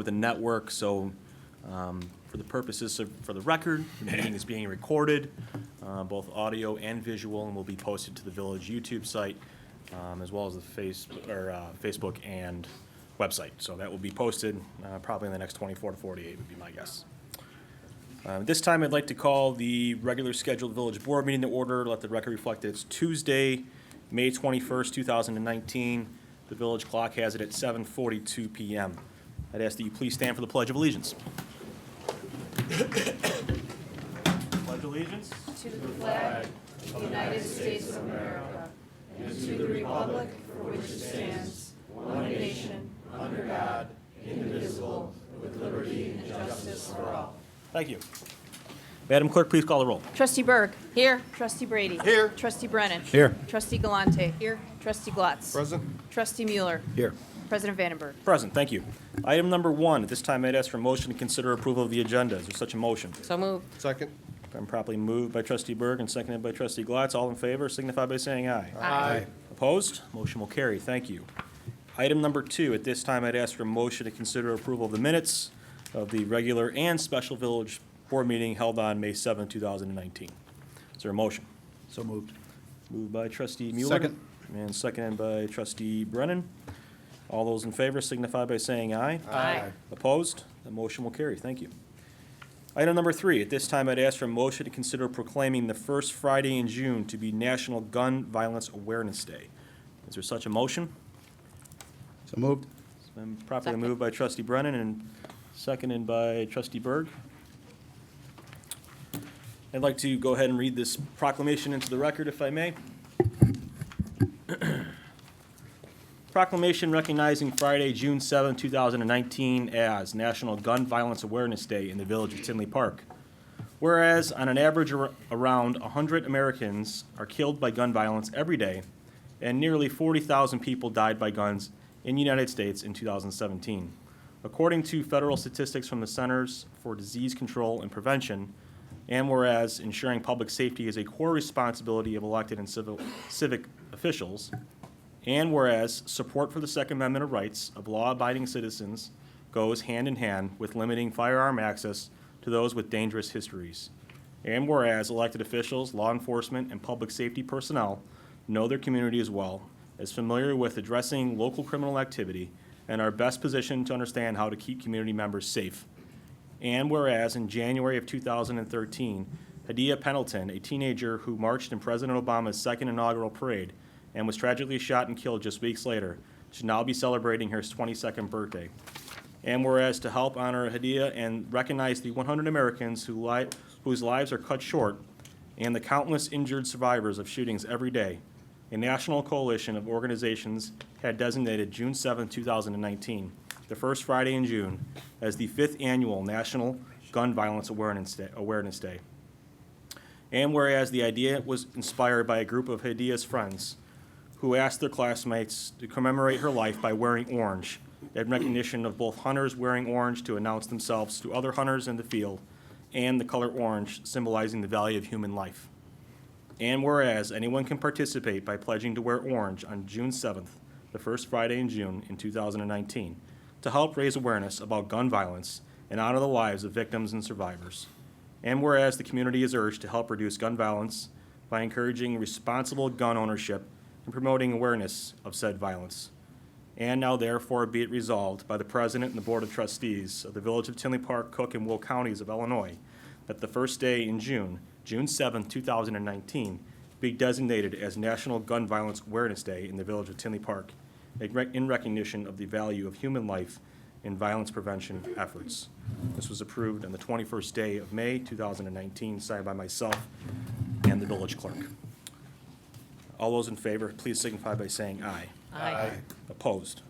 the network, so for the purposes for the record, the meeting is being recorded, both audio and visual, and will be posted to the village YouTube site, as well as the Facebook and website. So that will be posted probably in the next 24 to 48 would be my guess. This time I'd like to call the regular scheduled village board meeting to order. Let the record reflect that it's Tuesday, May 21st, 2019. The village clock has it at 7:42 p.m. I'd ask that you please stand for the Pledge of Allegiance. Pledge allegiance To the flag of the United States of America and to the republic for which it stands, one nation, under God, indivisible, with liberty and justice for all. Thank you. Madam Clerk, please call the roll. Trustee Berg. Here. Trustee Brady. Here. Trustee Brennan. Here. Trustee Galante. Here. Trustee Glatz. Present. Trustee Mueller. Here. President Vandenberg. Present, thank you. Item number 1, at this time I'd ask for a motion to consider approval of the agenda. Is there such a motion? So moved. Second. Been properly moved by Trustee Berg and seconded by Trustee Glatz. All in favor signify by saying aye. Aye. Opposed? Motion will carry. Thank you. Item number 2, at this time I'd ask for a motion to consider approval of the minutes of the regular and special village board meeting held on May 7, 2019. Is there a motion? So moved. Moved by Trustee Mueller. Second. And seconded by Trustee Brennan. All those in favor signify by saying aye. Aye. Opposed? The motion will carry. Thank you. Item number 3, at this time I'd ask for a motion to consider proclaiming the first Friday in June to be National Gun Violence Awareness Day. Is there such a motion? So moved. It's been properly Second. moved by Trustee Brennan and seconded by Trustee Berg. I'd like to go ahead and read this proclamation into the record, if I may. Proclamation recognizing Friday, June 7, 2019 as National Gun Violence Awareness Day in the village of Tinley Park. Whereas on an average around 100 Americans are killed by gun violence every day, and nearly 40,000 people died by guns in the United States in 2017. According to federal statistics from the Centers for Disease Control and Prevention, and whereas ensuring public safety is a core responsibility of elected and civic officials, and whereas support for the Second Amendment of rights of law-abiding citizens goes hand in hand with limiting firearm access to those with dangerous histories, and whereas elected officials, law enforcement, and public safety personnel know their community as well, is familiar with addressing local criminal activity, and are best positioned to understand how to keep community members safe. And whereas in January of 2013, Hadia Pendleton, a teenager who marched in President Obama's second inaugural parade and was tragically shot and killed just weeks later, should now be celebrating her 22nd birthday. And whereas to help honor Hadia and recognize the 100 Americans whose lives are cut short and the countless injured survivors of shootings every day, a national coalition of organizations had designated June 7, 2019, the first Friday in June, as the 5th annual National Gun Violence Awareness Day. And whereas the idea was inspired by a group of Hadia's friends who asked their classmates to commemorate her life by wearing orange, in recognition of both hunters wearing orange to announce themselves to other hunters in the field, and the color orange symbolizing the value of human life. And whereas anyone can participate by pledging to wear orange on June 7th, the first Friday in June in 2019, to help raise awareness about gun violence and honor the lives of victims and survivors. And whereas the community is urged to help reduce gun violence by encouraging responsible gun ownership and promoting awareness of said violence. And now therefore be it resolved by the President and the Board of Trustees of the Village of Tinley Park, Cook, and Will Counties of Illinois that the first day in June, June 7, 2019, be designated as National Gun Violence Awareness Day in the Village of Tinley Park in recognition of the value of human life in violence prevention efforts. This was approved on the 21st day of May 2019, signed by myself and the village clerk. All those in favor, please signify by saying aye. Aye. Opposed?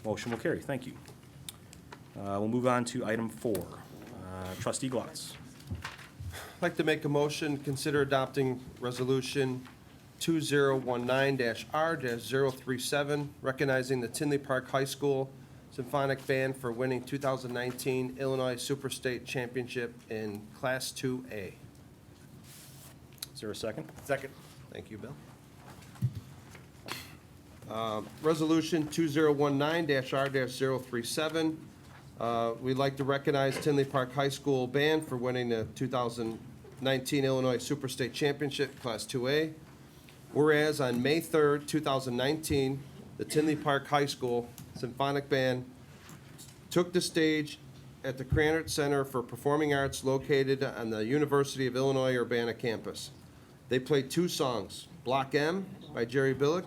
Motion will carry. Thank you. We'll move on to item 4. Trustee Glatz. I'd like to make a motion, consider adopting Resolution 2019-R-037, recognizing the Tinley Park High School Symphonic Band for winning 2019 Illinois Superstate Championship in Class 2A. Is there a second? Second. Thank you, Bill. Resolution 2019-R-037, We'd like to recognize Tinley Park High School Band for winning the 2019 Illinois Superstate Championship, Class 2A. Whereas on May 3rd, 2019, the Tinley Park High School Symphonic Band took the stage at the Krannert Center for Performing Arts located on the University of Illinois Urbana campus. They played two songs, Block M by Jerry Billick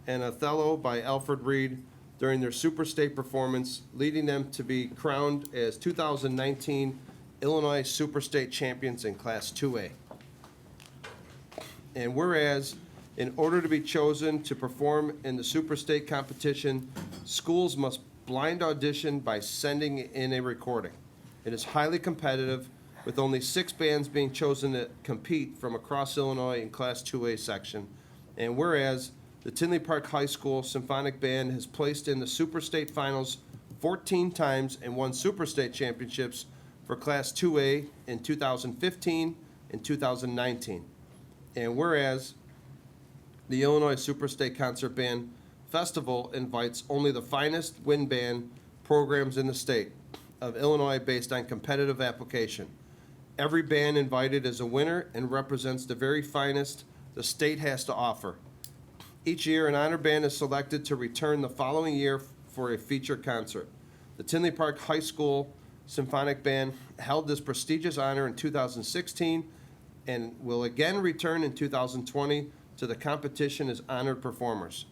and Othello by Alfred Reed, during their Superstate performance, leading them to be crowned as 2019 Illinois Superstate champions in Class 2A. And whereas, in order to be chosen to perform in the Superstate competition, schools must blind audition by sending in a recording. It is highly competitive, with only 6 bands being chosen to compete from across Illinois in Class 2A section. And whereas, the Tinley Park High School Symphonic Band has placed in the Superstate Finals 14 times and won Superstate Championships for Class 2A in 2015 and 2019. And whereas, the Illinois Superstate Concert Band Festival invites only the finest wind band programs in the state of Illinois based on competitive application. Every band invited is a winner and represents the very finest the state has to offer. Each year, an honor band is selected to return the following year for a featured concert. The Tinley Park High School Symphonic Band held this prestigious honor in 2016 and will again return in 2020 to the competition as honored performers.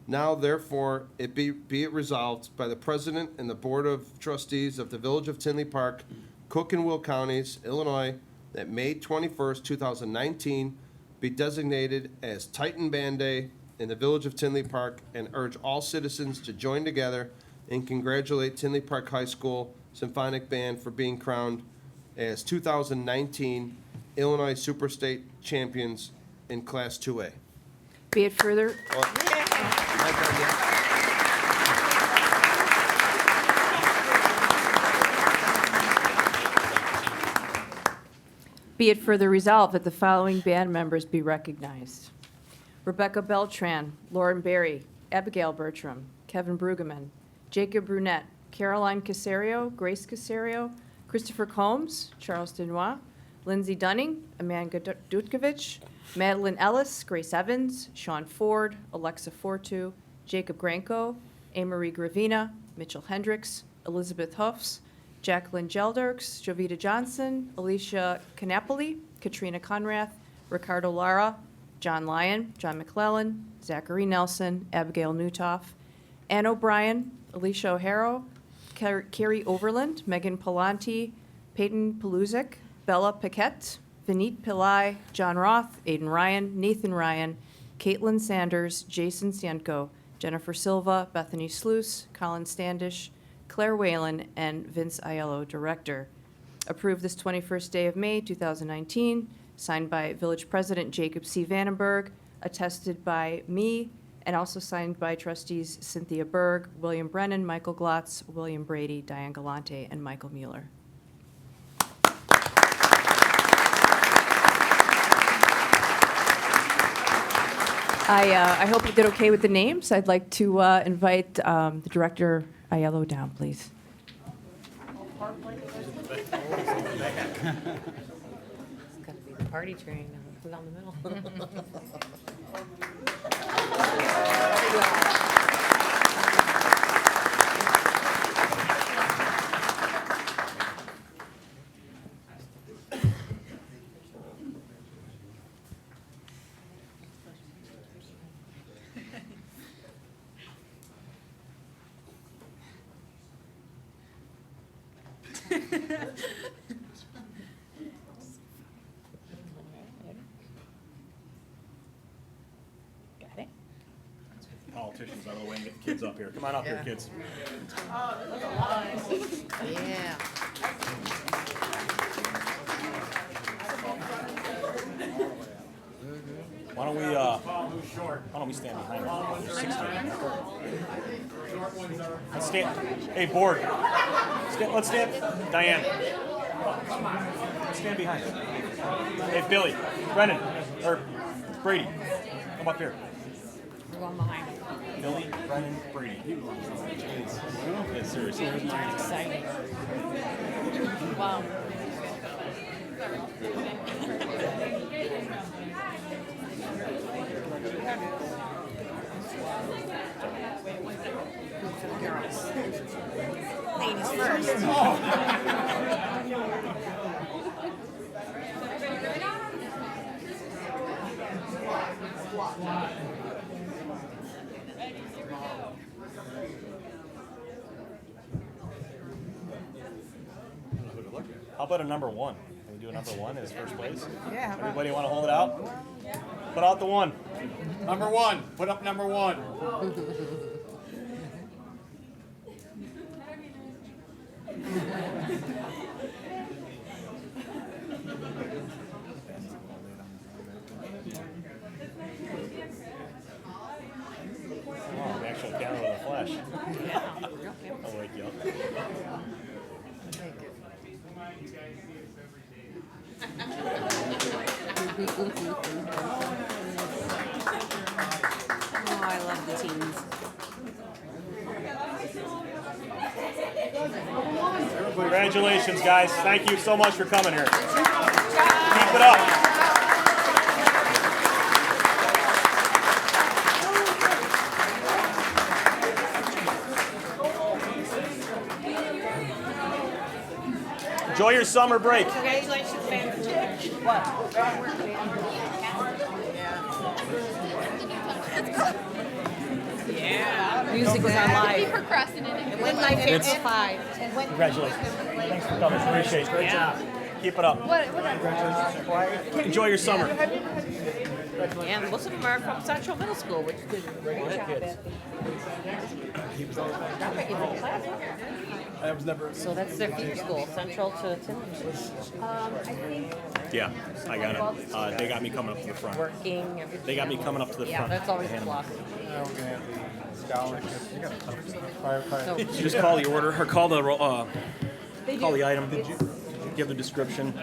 Now, therefore, be it resolved by the President and the Board of Trustees of the Village of Tinley Park, Cook and Will Counties, Illinois, that May 21st, 2019 be designated as Titan Band Day in the Village of Tinley Park, and urge all citizens to join together and congratulate Tinley Park High School Symphonic Band for being crowned as 2019 Illinois Superstate champions in Class 2A. Be it further, be it further resolved that the following band members be recognized: Rebecca Beltran, Lauren Berry, Abigail Bertram, Kevin Brueggemann, Jacob Brunette, Caroline Casario, Grace Casario, Christopher Combs, Charles Denois, Lindsay Dunning, Amanda Dutkovich, Madeline Ellis, Grace Evans, Sean Ford, Alexa Fortu, Jacob Granko, Amory Gravina, Mitchell Hendricks, Elizabeth Huffs, Jacqueline Gelderks, Jovita Johnson, Alicia Canapoli, Katrina Conrath, Ricardo Lara, John Lyon, John McClellan, Zachary Nelson, Abigail Newtoff, Ann O'Brien, Alicia O'Hara, Carrie Overland, Megan Palanti, Peyton Paluzik, Bella Paquette, Vineet Pillai, John Roth, Aiden Ryan, Nathan Ryan, Caitlin Sanders, Jason Sienko, Jennifer Silva, Bethany Sluice, Colin Standish, Claire Whalen, and Vince Aiello, Director. Approved this 21st day of May, 2019, signed by Village President Jacob C. Vandenberg, attested by me, and also signed by trustees Cynthia Berg, William Brennan, Michael Glotz, William Brady, Diane Galante, and Michael Mueller. I hope you did okay with the names. I'd like to invite the Director Aiello down, please. It's got to be the party train. Put it down the middle. Got it. Politicians out of the way and get the kids up here. Come on up here, kids. Yeah. Why don't we stand behind them? There's 16 of them. Let's stand. Hey, board. Let's stand. Diane. Let's stand behind. Hey, Billy. Brennan. Or Brady. Come up here. We're going behind. Billy Brennan Brady. Yeah, seriously. Exciting. Wow. Ladies first. How about a number one? Can we do a number one as first place? Yeah, how about- Everybody want to hold it out? Put out the one. Number one, put up number one. Oh, an actual camera with a flash. I'll wake you up. Oh, I love the teens. Congratulations, guys. Thank you so much for coming here. Keep it up. Enjoy your summer break. Congratulations, man. Yeah. Music was on live. Procrastinating. When my favorite five. Congratulations. Thanks for coming. Appreciate it. Great job. Keep it up. What? Enjoy your summer. And most of them are from Central Middle School, which did a great job at. I was never. So that's their feeder school, Central to Tinley. Yeah, I got it. They got me coming up to the front. Working, everything. They got me coming up to the Yeah, front. that's always a Hand plus. Scholarship. You got a firefighter. So, You just call the order or call the call the item. Give the description.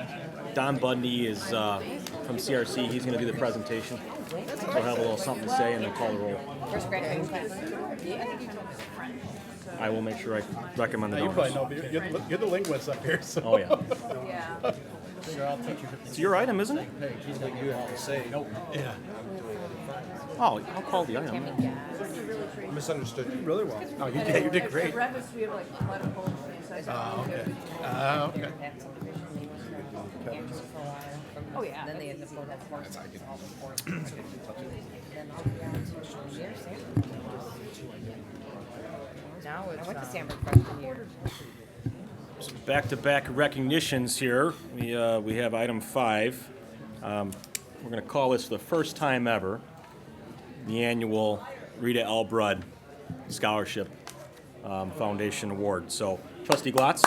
Don Bundy is from CRC. He's going to do the presentation. So he'll have a little something to say and then call the roll. first graduating class. I will make sure I recommend the You probably numbers. know, but you're the linguist up here, so. Oh yeah, Yeah. it's your item, isn't it? Yeah. Oh, I'll call the item. Misunderstood. Really well. Oh, you did great. Breakfast, we have like political things. Okay. Okay. Oh, yeah. Then they had the floor, that's sports. Now it's. I went to Sanford freshman year. Back-to-back recognitions here. We have item 5. We're going to call this for the first time ever, the annual Rita L. Brudd Scholarship Foundation Award. So, Trustee Glotz.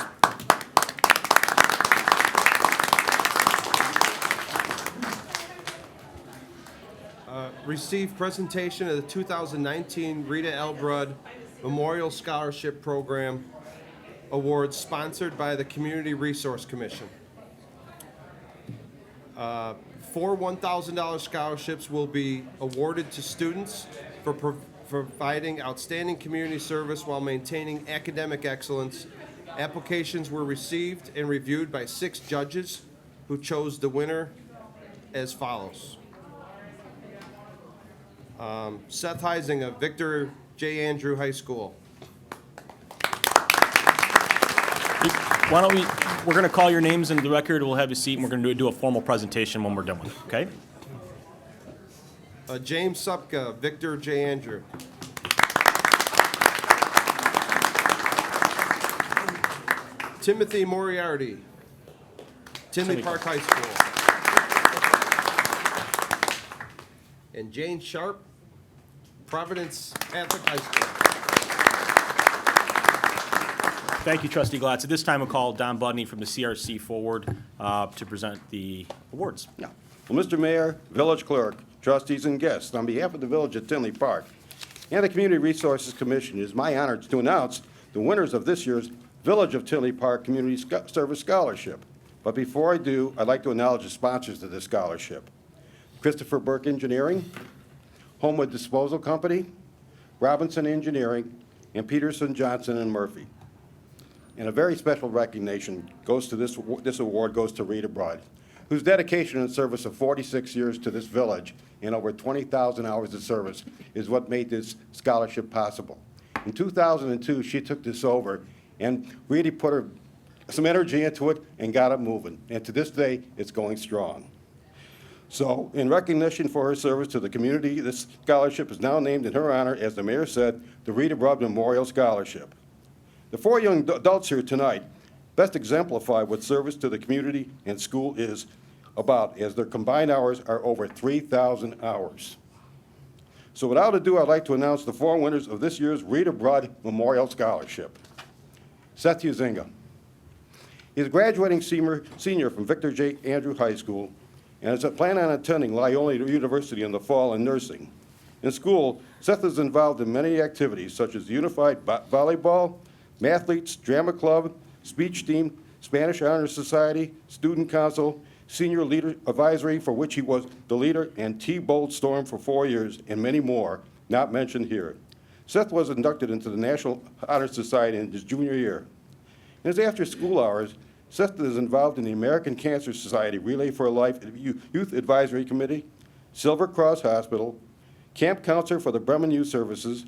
Received presentation of the 2019 Rita L. Brudd Memorial Scholarship Program Award sponsored by the Community Resource Commission. 4 $1,000 scholarships will be awarded to students for providing outstanding community service while maintaining academic excellence. Applications were received and reviewed by 6 judges who chose the winner as follows. Seth Heisinger, Victor J. Andrew High School. Why don't we're going to call your names into the record, we'll have you seat, and we're going to do a formal presentation when we're done with it, okay? James Supka, Victor J. Andrew. Timothy Moriarty, Tinley Park High School. And Jane Sharp, Providence Catholic High School. Thank you, Trustee Glatz. At this time, we'll call Don Budney from the CRC forward to present the awards. Yeah. Well, Mr. Mayor, Village Clerk, trustees, and guests, on behalf of the Village of Tinley Park and the Community Resources Commission, it is my honor to announce the winners of this year's Village of Tinley Park Community Service Scholarship. But before I do, I'd like to acknowledge the sponsors of this scholarship. Christopher Burke Engineering, Homewood Disposal Company, Robinson Engineering, and Peterson, Johnson, and Murphy. And a very special recognition goes to this award goes to Rita Broad, whose dedication and service of 46 years to this village and over 20,000 hours of service is what made this scholarship possible. In 2002, she took this over and really put some energy into it and got it moving. And to this day, it's going strong. So, in recognition for her service to the community, this scholarship is now named in her honor, as the mayor said, the Rita Broad Memorial Scholarship. The 4 young adults here tonight best exemplify what service to the community and school is about, as their combined hours are over 3,000 hours. So without ado, I'd like to announce the 4 winners of this year's Rita Broad Memorial Scholarship. Seth Huizinga. He's a graduating senior from Victor J. Andrew High School and is planning on attending Loyola University in the fall in nursing. In school, Seth is involved in many activities such as Unified Volleyball, Mathletes, Drama Club, Speech Team, Spanish Honor Society, Student Council, Senior Leader Advisory, for which he was the leader, and T-Bold Storm for 4 years, and many more, not mentioned here. Seth was inducted into the National Honor Society in his junior year. In his after-school hours, Seth is involved in the American Cancer Society Relay for Life Youth Advisory Committee, Silver Cross Hospital, Camp Counselor for the Bremen Youth Services,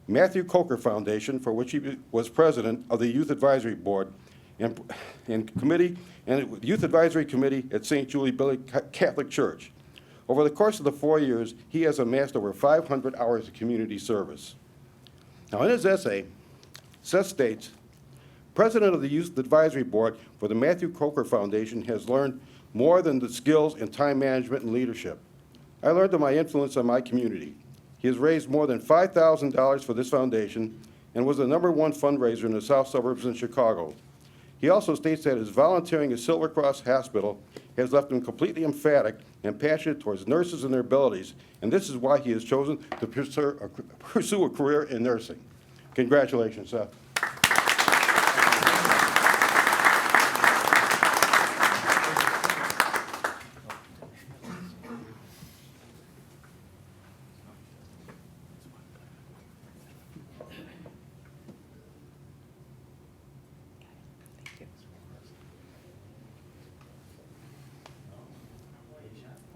Matthew Coker Foundation, for which he was president of the Youth Advisory Board, and Youth Advisory Committee at St. Julie Billy Catholic Church. Over the course of the 4 years, he has amassed over 500 hours of community service. Now, in his essay, Seth states, President of the Youth Advisory Board for the Matthew Coker Foundation has learned more than the skills in time management and leadership. I learned of my influence on my community. He has raised more than $5,000 for this foundation and was the #1 fundraiser in the south suburbs in Chicago. He also states that his volunteering at Silver Cross Hospital has left him completely emphatic and passionate towards nurses and their abilities, and this is why he has chosen to pursue a career in nursing. Congratulations, Seth.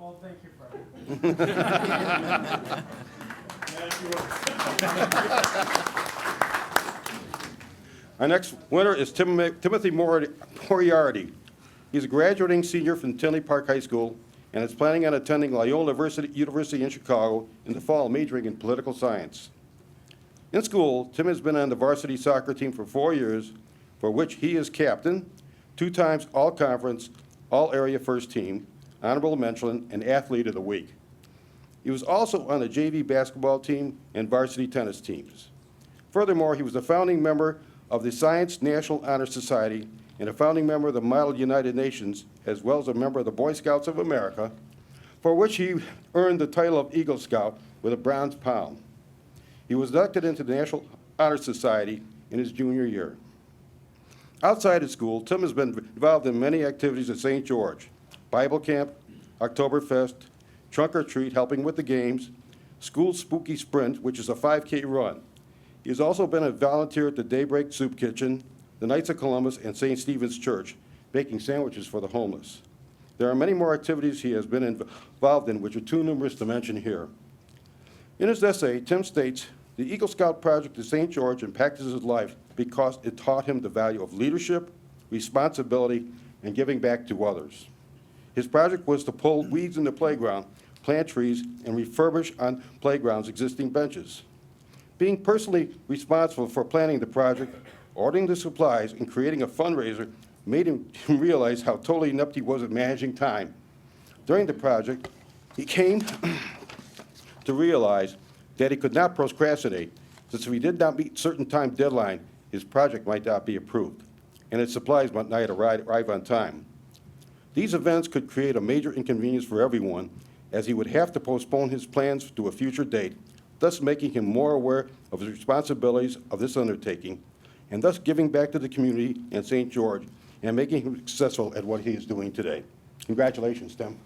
Well, thank you, Fred. Our next winner is Timothy Moriarty. He's a graduating senior from Tinley Park High School and is planning on attending Loyola University in Chicago in the fall, majoring in political science. In school, Tim has been on the varsity soccer team for 4 years, for which he is captain, 2 times all-conference, all-area first team, honorable mention, and athlete of the week. He was also on the JV basketball team and varsity tennis teams. Furthermore, he was a founding member of the Science National Honor Society and a founding member of the Model United Nations, as well as a member of the Boy Scouts of America, for which he earned the title of Eagle Scout with a bronze palm. He was inducted into the National Honor Society in his junior year. Outside of school, Tim has been involved in many activities at St. George: Bible Camp, Oktoberfest, Trunk or Treat, helping with the games, School Spooky Sprint, which is a 5K run. He has also been a volunteer at the Daybreak Soup Kitchen, the Knights of Columbus, and St. Stephen's Church, baking sandwiches for the homeless. There are many more activities he has been involved in, which are too numerous to mention here. In his essay, Tim states, the Eagle Scout project at St. George impacted his life because it taught him the value of leadership, responsibility, and giving back to others. His project was to pull weeds in the playground, plant trees, and refurbish on playgrounds existing benches. Being personally responsible for planning the project, ordering the supplies, and creating a fundraiser made him realize how totally inept he was at managing time. During the project, he came to realize that he could not procrastinate, since if he did not meet certain time deadline, his project might not be approved, and its supplies might not arrive on time. These events could create a major inconvenience for everyone, as he would have to postpone his plans to a future date, thus making him more aware of his responsibilities of this undertaking, and thus giving back to the community and St. George, and making him successful at what he is doing today. Congratulations, Tim.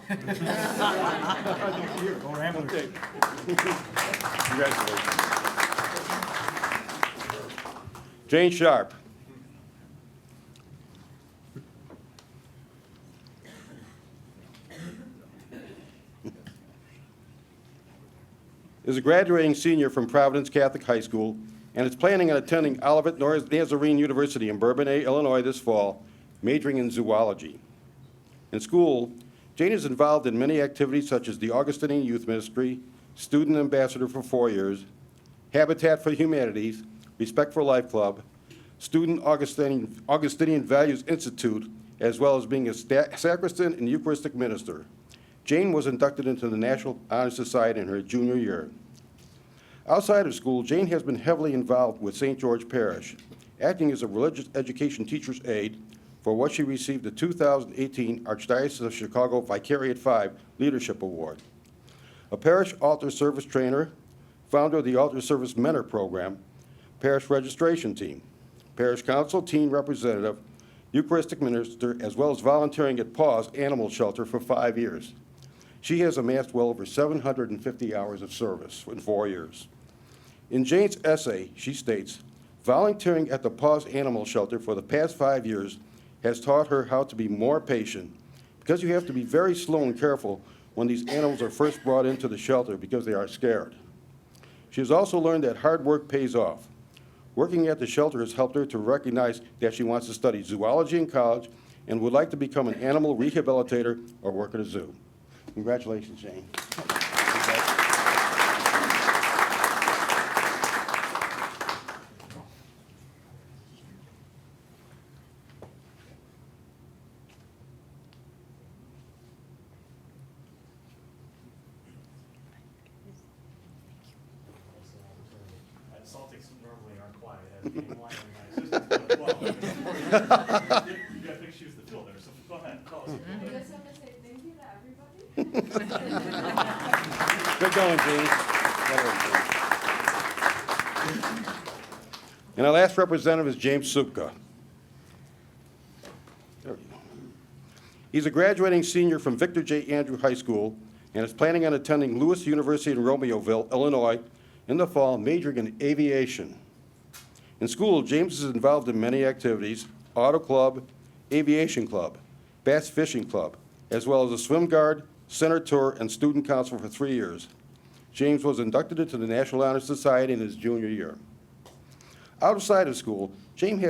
Go Ramblers. Okay. Congratulations. Jane Sharp. Is a graduating senior from Providence Catholic High School and is planning on attending Olivet Nazarene University in Bourbonnais, Illinois this fall, majoring in zoology. In school, Jane is involved in many activities such as the Augustinian Youth Ministry, Student Ambassador for 4 years, Habitat for Humanities, Respect for Life Club, Student Augustinian Values Institute, as well as being a sacristan and Eucharistic minister. Jane was inducted into the National Honor Society in her junior year. Outside of school, Jane has been heavily involved with St. George Parish, acting as a religious education teacher's aide, for what she received the 2018 Archdiocese of Chicago Vicariate 5 Leadership Award. A parish altar service trainer, founder of the Altar Service Mentor Program, parish registration team, parish council teen representative, Eucharistic minister, as well as volunteering at Paws Animal Shelter for 5 years. She has amassed well over 750 hours of service in 4 years. In Jane's essay, she states, volunteering at the Paws Animal Shelter for the past 5 years has taught her how to be more patient, because you have to be very slow and careful when these animals are first brought into the shelter because they are scared. She has also learned that hard work pays off. Working at the shelter has helped her to recognize that she wants to study zoology in college and would like to become an animal rehabilitator or work at a zoo. Congratulations, Jane. Celtics normally aren't quiet. As being one of my assistants, you got big shoes to fill there, so go ahead, call us. I just want to say thank you to everybody. Good going, Jane. Well done, Jane. And our last representative is James Supka. There we go. He's a graduating senior from Victor J. Andrew High School and is planning on attending Lewis University in Romeoville, Illinois, in the fall, majoring in aviation. In school, James is involved in many activities: auto club, aviation club, bass fishing club, as well as a swim guard, center tour, and student council for 3 years. James was inducted into the National Honor Society in his junior year. Outside of school, James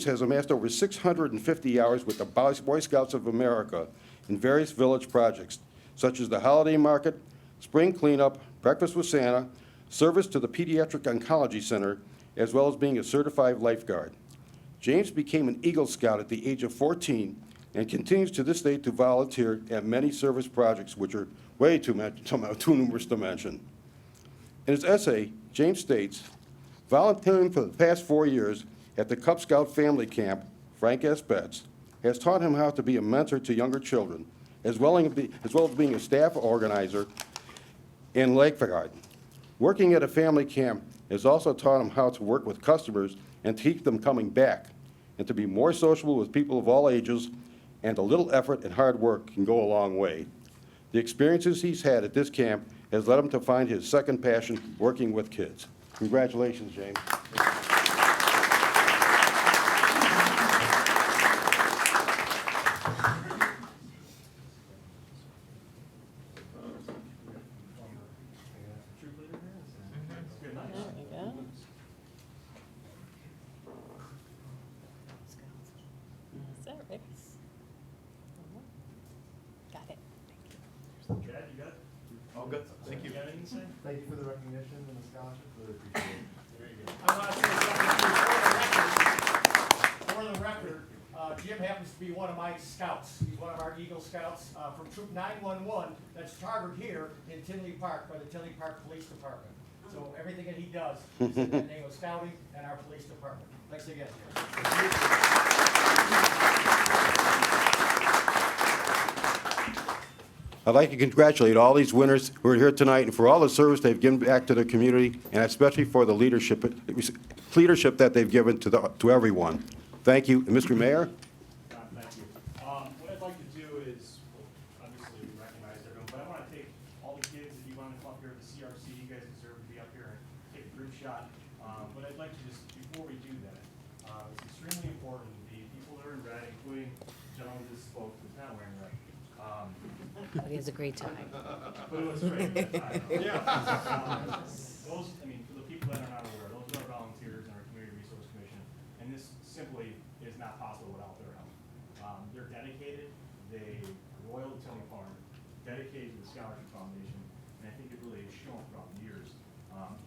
has amassed over 650 hours with the Boy Scouts of America in various village projects, such as the holiday market, spring cleanup, breakfast with Santa, service to the Pediatric Oncology Center, as well as being a certified lifeguard. James became an Eagle Scout at the age of 14 and continues to this day to volunteer at many service projects, which are way too numerous to mention. In his essay, James states, volunteering for the past 4 years at the Cub Scout Family Camp, Frank S. Betts, has taught him how to be a mentor to younger children, as well as being a staff organizer and lifeguard. Working at a family camp has also taught him how to work with customers and to keep them coming back, and to be more sociable with people of all ages, and a little effort and hard work can go a long way. The experiences he's had at this camp has led him to find his second passion, working with kids. Congratulations, James. Is that right? Got it. Chad, you got it? All good. Thank you. You got anything to say? Thank you for the recognition and the scholarship, really appreciate it. Very good. I want to say something for the record. Jim happens to be one of my scouts. He's one of our Eagle Scouts from Troop 911 that's chartered here in Tinley Park by the Tinley Park Police Department. So everything that he does is in the name of scouting and our police department. Thanks again, Jim. I'd like to congratulate all these winners who are here tonight and for all the service they've given back to the community, and especially for the leadership that they've given to everyone. Thank you. And Mr. Mayor? Thank you. What I'd like to do is, obviously, we up here at the CRC. You guys deserve to be up here and take a group shot. But I'd like to just, before we do that, it's extremely important, the people that are in red, including the gentleman that spoke, who's not wearing red. But he has a great time. But it was great. Yeah. Those, I mean, for the people that are not aware, those are our volunteers in our Community Resource Commission, and this simply is not possible without their help. They're dedicated, they are loyal to Tinley Farm, dedicated to the Scholarship Foundation, and I think it really has shown throughout the years.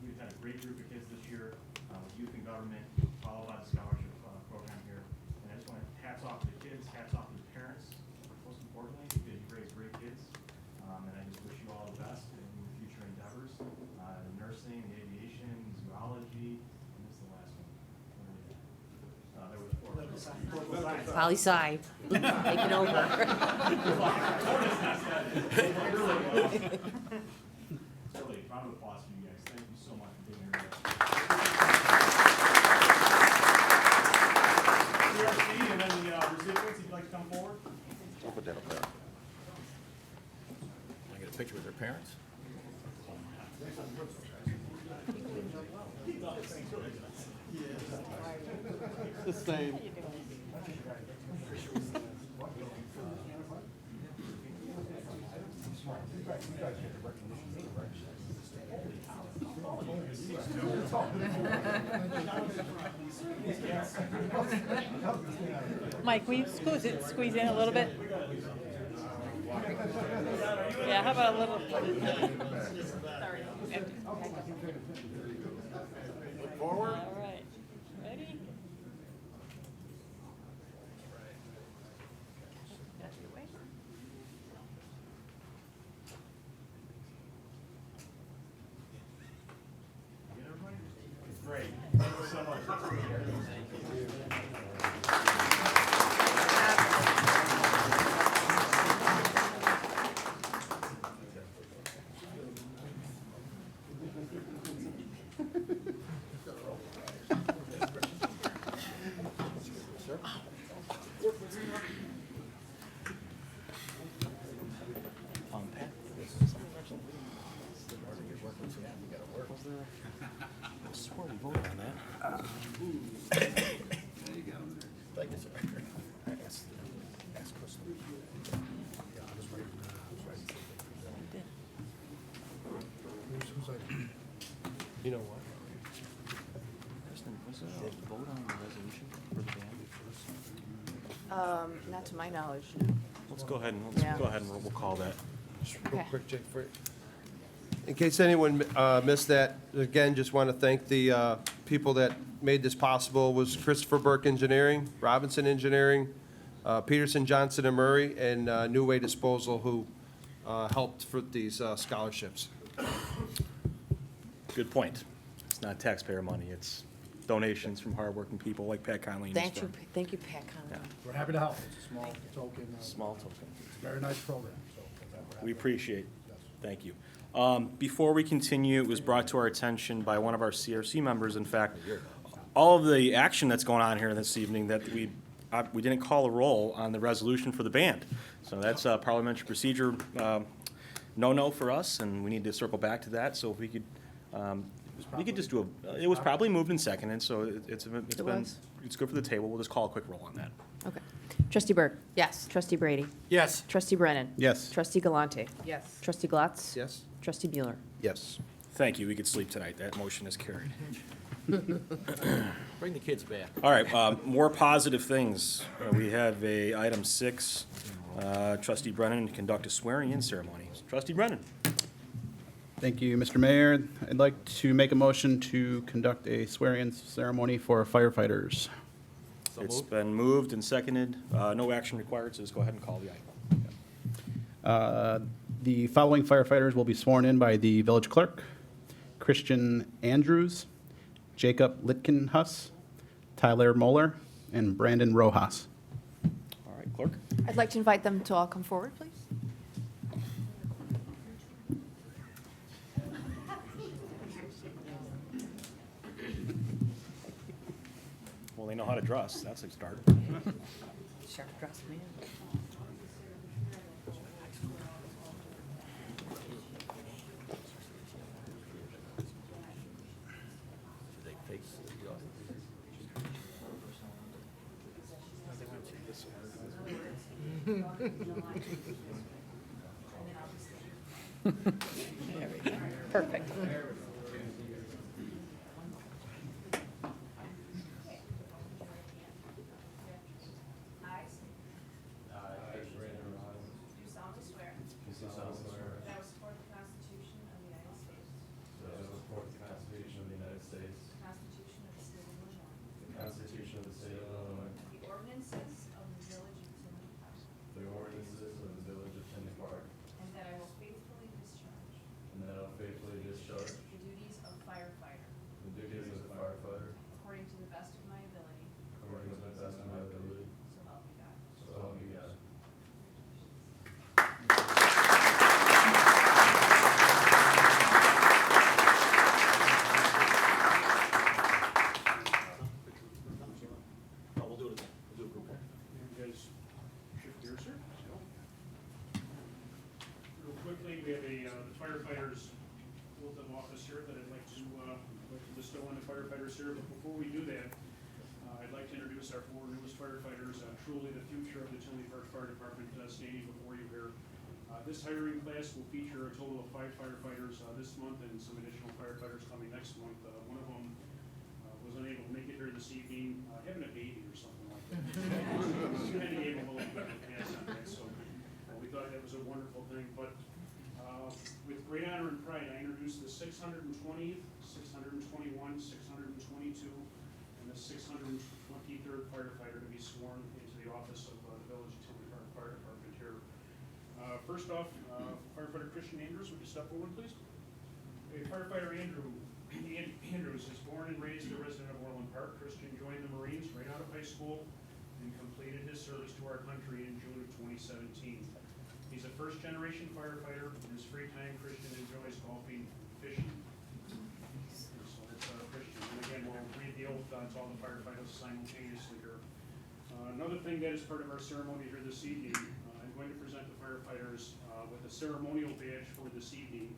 We've had a great group of kids this year, with youth and government, followed by the scholarship program here. And I just want to hats off to the kids, hats off to the parents, most importantly, because you've raised great kids. And I just wish you all the best in your future endeavors, nursing, aviation, zoology, and this is the last one. There was four. Poli-sci, taking over. Really, round of applause for you guys. Thank you so much for being here. CRC and then the recipients, if you'd like to come forward. I'll put that up there. I get a picture with their parents? The same. Mike, will you squeeze in a little bit? Yeah, how about a little? Forward. All right, ready? Great. Thank you so much. Thank you, sir. You know what? Kristen, was there a vote on the resolution for the band? Not to my knowledge. Let's go ahead and, Yeah. we'll call that. Real Okay. quick, Jake, in case anyone missed that, again, just want to thank the people that made this possible. Was Christopher Burke Engineering, Robinson Engineering, Peterson, Johnson, and Murray, and New Way Disposal, who helped for these scholarships. Good point. It's not taxpayer money, it's donations from hardworking people like Pat Conley and his Thank you, firm. thank you, Pat Conley. We're happy to help. It's a small token. Small token. Very nice program, so. We appreciate, thank you. Before we continue, it was brought to our attention by one of our CRC members, in fact, all of the action that's going on here this evening, that we didn't call a roll on the resolution for the band. So that's a parliamentary procedure no-no for us, and we need to circle back to that. So if we could just do it was probably moved and seconded, so it's good for the table. We'll just call a quick roll on that. Okay. Trustee Burke? Yes. Trustee Brady? Yes. Trustee Brennan? Yes. Trustee Galante? Yes. Trustee Glatz? Yes? Trustee Bueller? Yes. Thank you. We could sleep tonight. That motion is carried. Bring the kids back. All right, more positive things. We have item 6, Trustee Brennan to conduct a swearing-in ceremony. Trustee Brennan. Thank you, Mr. Mayor. I'd like to make a motion to conduct a swearing-in ceremony for firefighters. It's been moved and seconded. No action required, so just go ahead and call the item. The following firefighters will be sworn in by the village clerk: Christian Andrews, Jacob Litkenhuss, Tyler Moeller, and Brandon Rojas. All right, clerk. I'd like to invite them to all come forward, please. Well, they know how to dress. That's a start. Sharp dressed man. Perfect. Do solemnly swear that I will support the Constitution of the United States, That I will support the Constitution of the United States, the Constitution of the State of Illinois, the Constitution of the State of Illinois, the ordinances of the Village of Tinley Park, the ordinances of the Village of Tinley Park, and that I will faithfully discharge and that I will faithfully discharge the duties of firefighter the duties of firefighter according to the best of my ability, according to the best of my ability, so help me God. so help me God. We'll do it again. We'll do a group one. You guys shift gears here. Real quickly, we have the firefighters oath of office here that I'd like to bestow on the firefighters here. But before we do that, I'd like to introduce our four newest firefighters, truly the future of the Tinley Park Fire Department, standing before you here. This hiring class will feature a total of 5 firefighters this month and some additional firefighters coming next month. One of them was unable to make it here this evening, having a baby or something like that. Kind of gave him a little bit of a pass on that, so we thought that was a wonderful thing. But with great honor and pride, I introduce the 620th, 621, 622, and the 623rd firefighter to be sworn into the office of the Village of Tinley Park Fire Department here. First off, Firefighter Christian Andrews, would you step forward, please? Okay, Firefighter Andrews is born and raised a resident of Orland Park. Christian joined the Marines right out of high school and completed his service to our country in June of 2017. He's a first-generation firefighter. In his free time, Christian enjoys golfing and fishing. So that's Christian. And again, we'll read the oath to all the firefighters simultaneously here. Another thing that is part of our ceremony here this evening, I'm going to present the firefighters with a ceremonial badge for this evening.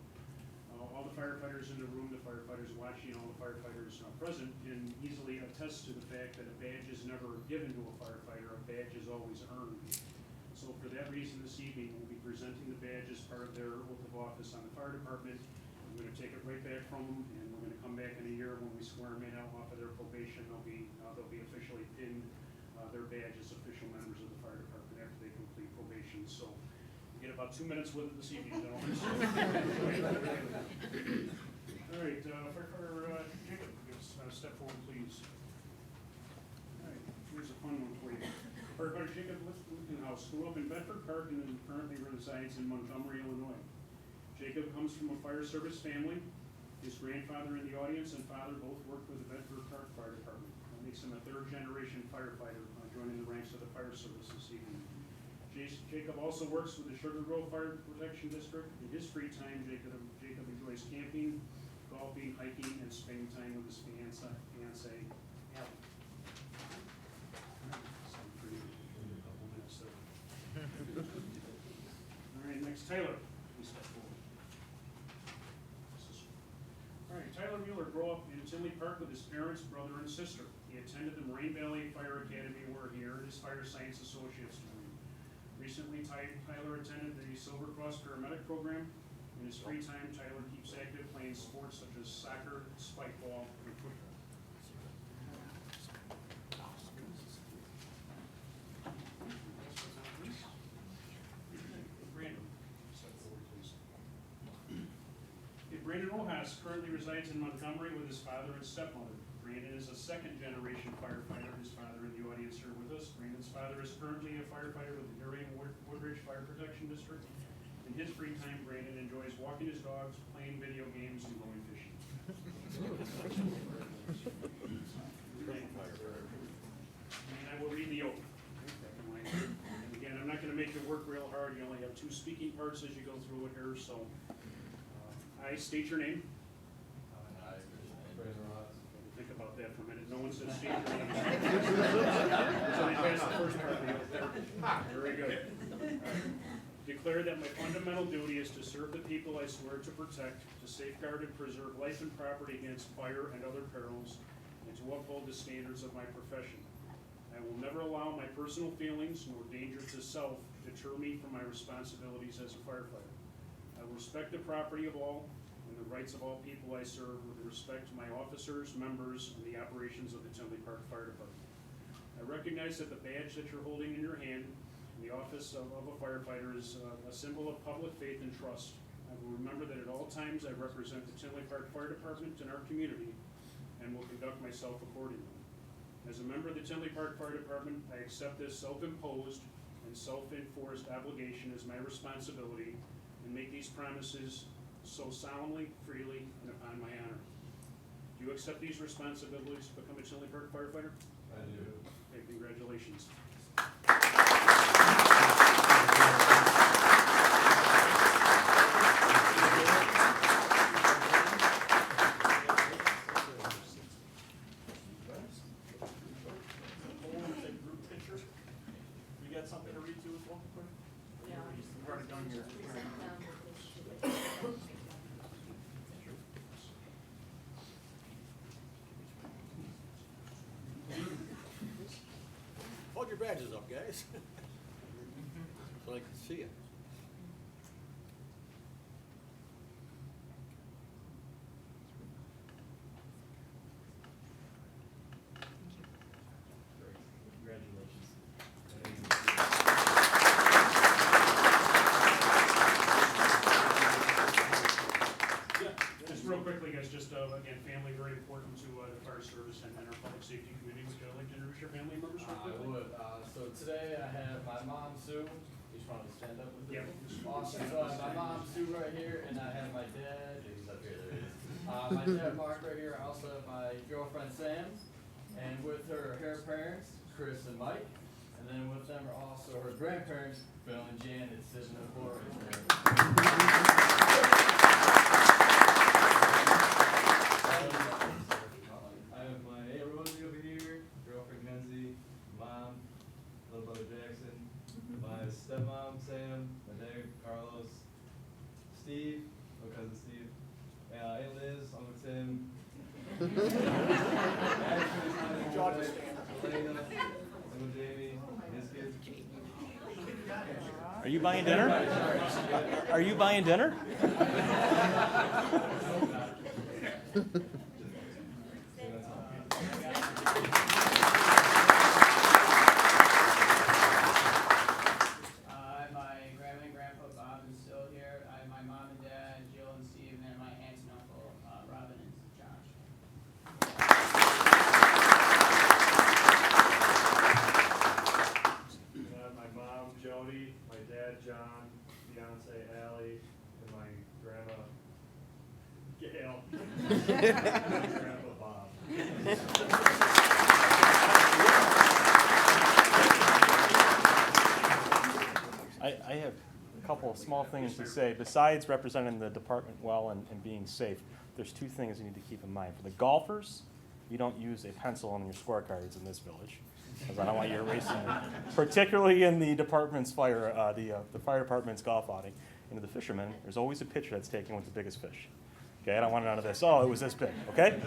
All the firefighters in the room, the firefighters watching, all the firefighters present can easily attest to the fact that a badge is never given to a firefighter, a badge is always earned. So for that reason, this evening, we'll be presenting the badge as part of their oath of office on the fire department. I'm going to take it right back from them, and we're going to come back in a year when we swear them in out off of their probation. They'll be officially pinned their badge as official members of the fire department after they complete probation. So you get about 2 minutes with it this evening, gentlemen. All right, Firefighter Jacob, step forward, please. All right, here's a fun one for you. Firefighter Jacob Litkenhouse grew up in Bedford Park and currently resides in Montgomery, Illinois. Jacob comes from a fire service family. His grandfather in the audience and father both worked with the Bedford Park Fire Department. That makes him a third-generation firefighter, joining the ranks of the fire service this evening. Jacob also works with the Sugar Grove Fire Protection District. In his free time, Jacob enjoys camping, golfing, hiking, and spending time with his fiancee, Allie. All right, next, Tyler. Please step forward. All right, Tyler Mueller grew up in Tinley Park with his parents, brother, and sister. He attended the Moraine Valley Fire Academy where he earned his Fire Science Associate's degree. Recently, Tyler attended the Silver Cross Paramedic Program. In his free time, Tyler keeps active playing sports such as soccer, spike ball, and football. Brandon, step forward, please. Okay, Brandon Rojas currently resides in Montgomery with his father and stepmother. Brandon is a second-generation firefighter. His father in the audience here with us. Brandon's father is currently a firefighter with the Darien Woodridge Fire Protection District. In his free time, Brandon enjoys walking his dogs, playing video games, and going fishing. And I will read the oath. And again, I'm not going to make you work real hard. You only have 2 speaking parts as you go through it here. So I state your name. I, Christian Andrews, Think about that for a minute. No one said state your name. So they passed the first part of the oath. Very good. Declare that my fundamental duty is to serve the people I swear to protect, to safeguard and preserve life and property against fire and other perils, and to uphold the standards of my profession. I will never allow my personal feelings nor danger to self deter me from my responsibilities as a firefighter. I will respect the property of all and the rights of all people I serve with respect to my officers, members, and the operations of the Tinley Park Fire Department. I recognize that the badge that you're holding in your hand, in the office of a firefighter, is a symbol of public faith and trust. I will remember that at all times I represent the Tinley Park Fire Department and our community, and will conduct myself accordingly. As a member of the Tinley Park Fire Department, I accept this self-imposed and self-enforced obligation as my responsibility, and make these promises so solemnly, freely, and upon my honor. Do you accept these responsibilities to become a Tinley Park firefighter? I do. Okay, congratulations. You got something to read to as well? Yeah. We've already done your. Hold your badges up, guys. So I can see it. Congratulations. Just real quickly, guys, just again, family very important to the fire service and our public safety community. Would you like to introduce your family members real I quickly? would. So today I have my mom, Sue. You just want to stand up with me? Yeah. Awesome. So I have my mom, Sue, right here, and I have my dad. He's up here. There he is. My dad, Mark, right here. I also have my girlfriend, Sam, and with her parents, Chris and Mike. And then with them are also her grandparents, Bill and Janet, sitting in the floor right there. I have my Aunt Rosie over here, girlfriend Kenzie, mom, little brother Jackson, my stepmom Sam, my dad Carlos, Steve, my cousin Steve, Aunt Liz, Uncle Tim, Ashley, Elena, Uncle Jamie, his kids. Are you buying dinner? Are you buying dinner? My grandma and grandpa Bob is still here. I have my mom and dad, Jill and Steve, and my aunts and uncle, Robin and Josh. I have my mom, Jody, my dad, John, fiance, Allie, and my grandma, Gail. And my grandpa, Bob. I have a couple of small things to say. Besides representing the department well and being safe, there's two things you need to keep in mind. For the golfers, you don't use a pencil on your scorecards in this village, because I don't want you erasing it. Particularly in the department's the fire department's golf outing. And to the fishermen, there's always a picture that's taken with the biggest fish. Okay, I don't want none of this. Oh, it was this big. Okay,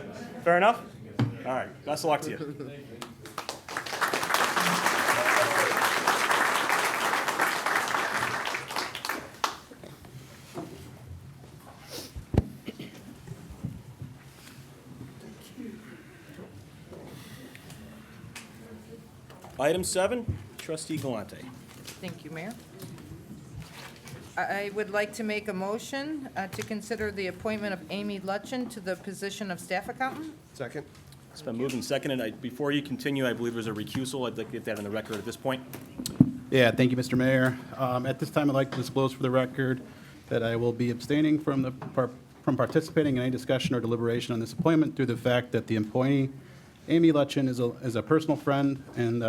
fair enough. All right, best of luck to you. Item 7, Trustee Galante. Thank you, Mayor. I would like to make a motion to consider the appointment of Amy Lutchen to the position of staff accountant. Second? It's been moved and seconded. Before you continue, I believe there's a recusal. I'd like to get that on the record at this point. Yeah, thank you, Mr. Mayor. At this time, I'd like to disclose for the record that I will be abstaining from participating in any discussion or deliberation on this appointment due to the fact that the appointee, Amy Lutchen, is a personal friend, and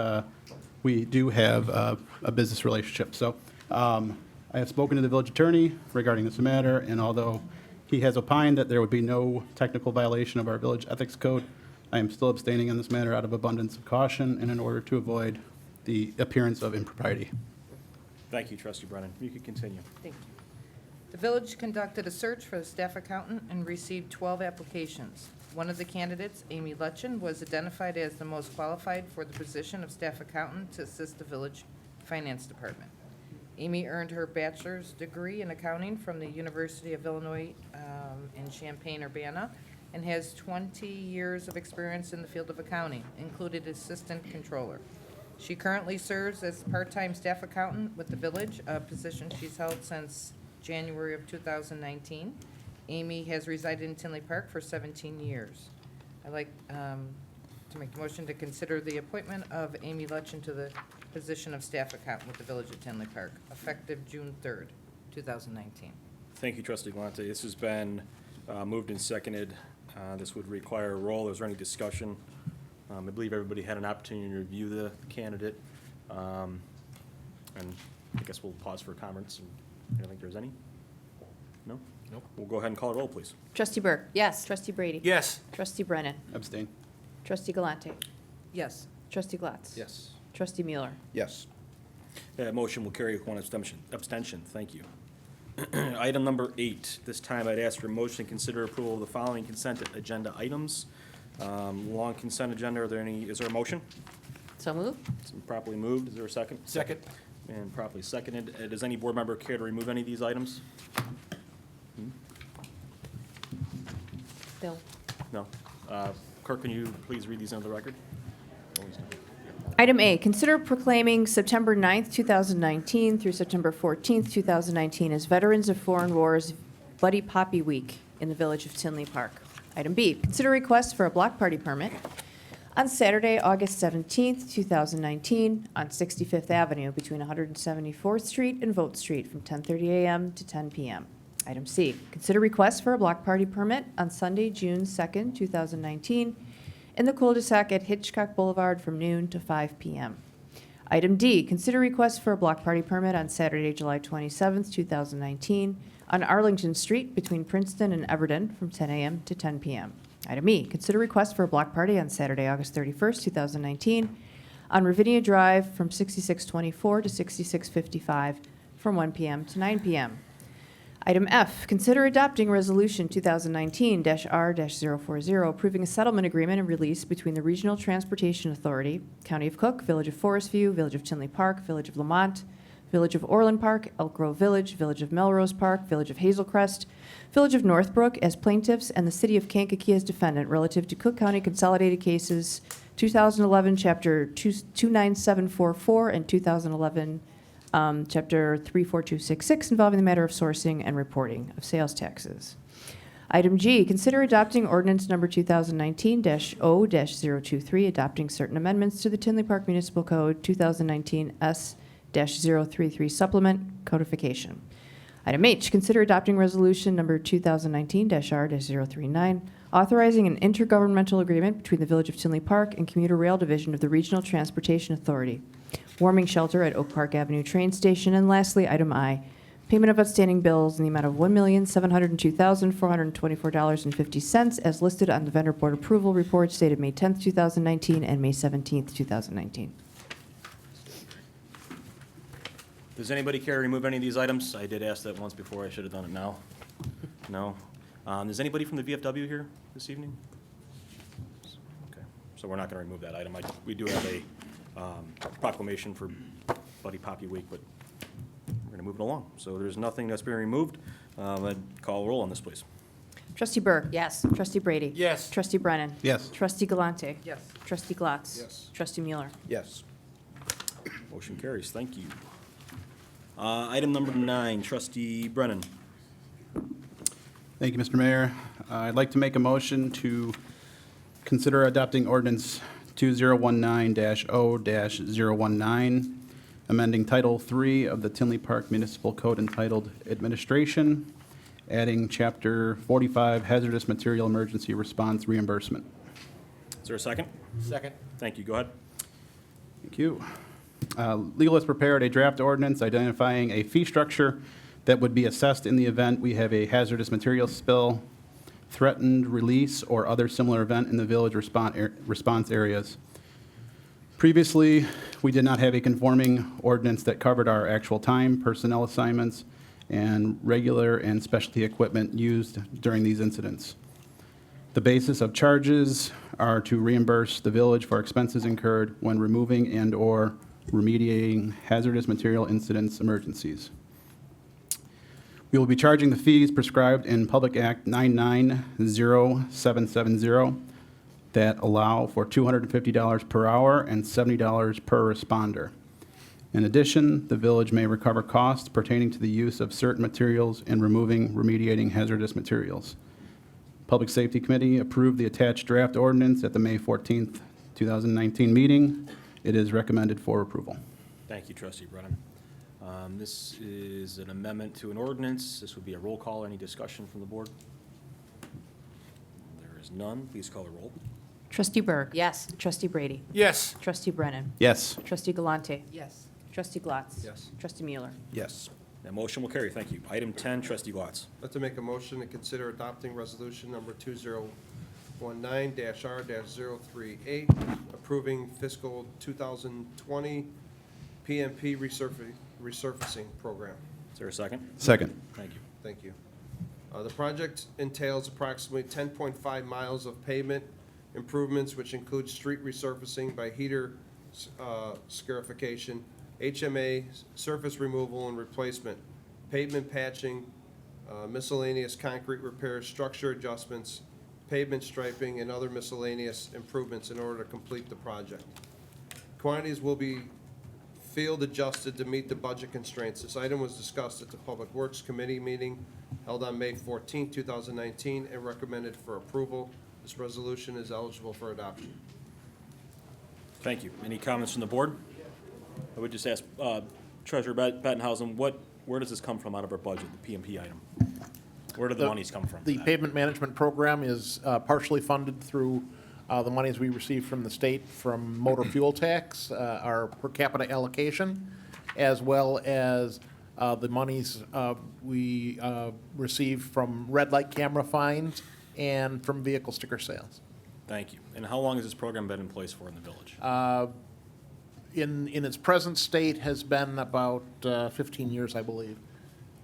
we do have a business relationship. So I have spoken to the village attorney regarding this matter, and although he has opined that there would be no technical violation of our village ethics code, I am still abstaining on this matter out of abundance of caution and in order to avoid the appearance of impropriety. Thank you, Trustee Brennan. You can continue. Thank you. The village conducted a search for the staff accountant and received 12 applications. One of the candidates, Amy Lutchen, was identified as the most qualified for the position of staff accountant to assist the village finance department. Amy earned her bachelor's degree in accounting from the University of Illinois in Champaign-Urbana and has 20 years of experience in the field of accounting, included assistant controller. She currently serves as part-time staff accountant with the village, a position she's held since January of 2019. Amy has resided in Tinley Park for 17 years. I'd like to make a motion to consider the appointment of Amy Lutchen to the position of staff accountant with the village of Tinley Park, effective June 3rd, 2019. Thank you, trustee Galante. This has been moved and seconded. This would require a roll. Is there any discussion? I believe everybody had an opportunity to review the candidate. And I guess we'll pause for comments. I don't think there's any. No? Nope. We'll go ahead and call a roll, please. Trustee Burke. Yes. Trustee Brady. Yes. Trustee Brennan. Abstain. Trustee Galante. Yes. Trustee Glatz. Yes. Trustee Mueller. Yes. That motion will carry with one abstention. Thank you. Item number 8. This time I'd ask for a motion to consider approval of the following consent agenda items. Long consent agenda, is there a motion? So moved. It's been properly moved. Is there a second? Second. And properly seconded. Does any board member care to remove any of these items? Bill. No. Clerk, can you please read these into the record? Always do. Item A, consider proclaiming September 9th, 2019 through September 14th, 2019 as Veterans of Foreign Wars Buddy Poppy Week in the village of Tinley Park. Item B, consider request for a block party permit on Saturday, August 17th, 2019 on 65th Avenue between 174th Street and Vogt Street from 10:30 a.m. to 10 p.m. Item C, consider request for a block party permit on Sunday, June 2nd, 2019 in the cul-de-sac at Hitchcock Boulevard from noon to 5 p.m. Item D, consider request for a block party permit on Saturday, July 27th, 2019 on Arlington Street between Princeton and Everton from 10 a.m. to 10 p.m. Item E, consider request for a block party on Saturday, August 31st, 2019 on Ravinia Drive from 6624 to 6655 from 1 p.m. to 9 p.m. Item F, consider adopting Resolution 2019-R-040, approving a settlement agreement and release between the Regional Transportation Authority, County of Cook, Village of Forest View, Village of Tinley Park, Village of Lamont, Village of Orland Park, Elk Grove Village, Village of Melrose Park, Village of Hazelcrest, Village of Northbrook as plaintiffs, and the City of Kankakee as defendant relative to Cook County Consolidated Cases 2011, Chapter 29744, and 2011, Chapter 34266, involving the matter of sourcing and reporting of sales taxes. Item G, consider adopting ordinance number 2019-0-023, adopting certain amendments to the Tinley Park Municipal Code 2019 S-033 supplement codification. Item H, consider adopting resolution number 2019-R-039, authorizing an intergovernmental agreement between the Village of Tinley Park and Commuter Rail Division of the Regional Transportation Authority, warming shelter at Oak Park Avenue train station. And lastly, item I, payment of outstanding bills in the amount of $1,702,424.50 as listed on the vendor board approval reports dated May 10th, 2019 and May 17th, 2019. Does anybody care to remove any of these items? I did ask that once before. I should have done it now. No? Is anybody from the VFW here this evening? Okay, so we're not going to remove that item. We do have a proclamation for Buddy Poppy Week, but we're going to move it along. So there's nothing that's being removed. I'd call a roll on this, please. Trustee Burke. Yes. Trustee Brady. Yes. Trustee Brennan. Yes. Trustee Galante. Yes. Trustee Glatz. Yes. Trustee Mueller. Yes. Motion carries. Thank you. Item number 9, Trustee Brennan. Thank you, Mr. Mayor. I'd like to make a motion to consider adopting ordinance 2019-0-019, amending Title III of the Tinley Park Municipal Code entitled Administration, adding Chapter 45 Hazardous Material Emergency Response Reimbursement. Is there a second? Second. Thank you. Go ahead. Thank you. Legal has prepared a draft ordinance identifying a fee structure that would be assessed in the event we have a hazardous material spill, threatened release, or other similar event in the village response areas. Previously, we did not have a conforming ordinance that covered our actual time, personnel assignments, and regular and specialty equipment used during these incidents. The basis of charges are to reimburse the village for expenses incurred when removing and/or remediating hazardous material incidents emergencies. We will be charging the fees prescribed in Public Act 990770 that allow for $250 per hour and $70 per responder. In addition, the village may recover costs pertaining to the use of certain materials in remediating hazardous materials. Public Safety Committee approved the attached draft ordinance at the May 14th, 2019 meeting. It is recommended for approval. Thank you, Trustee Brennan. This is an amendment to an ordinance. This would be a roll call. Any discussion from the board? There is none. Please call the roll. Trustee Berg. Yes. Trustee Brady. Yes. Trustee Brennan. Yes. Trustee Galante. Yes. Trustee Glatz. Yes. Trustee Mueller. Yes. That motion will carry. Thank you. Item 10, Trustee Glatz. I'd like to make a motion to consider adopting resolution number 2019-R-038, approving fiscal 2020 PMP resurfacing program. Is there a second? Second. Thank you. Thank you. The project entails approximately 10.5 miles of pavement improvements, which include street resurfacing by heater scarification, HMA, surface removal and replacement, pavement patching, miscellaneous concrete repairs, structure adjustments, pavement striping, and other miscellaneous improvements in order to complete the project. Quantities will be field adjusted to meet the budget constraints. This item was discussed at the Public Works Committee meeting held on May 14, 2019, and recommended for approval. This resolution is eligible for adoption. Thank you. Any comments from the board? I would just ask Treasurer Bettenhausen, where does this come from out of our budget, the PMP item? Where do the monies come from? The pavement management program is partially funded through the monies we receive from the state from motor fuel tax, our per capita allocation, as well as the monies we receive from red light camera fines and from vehicle sticker sales. Thank you. And how long has this program been in place for in the village? In its present state has been about 15 years, I believe.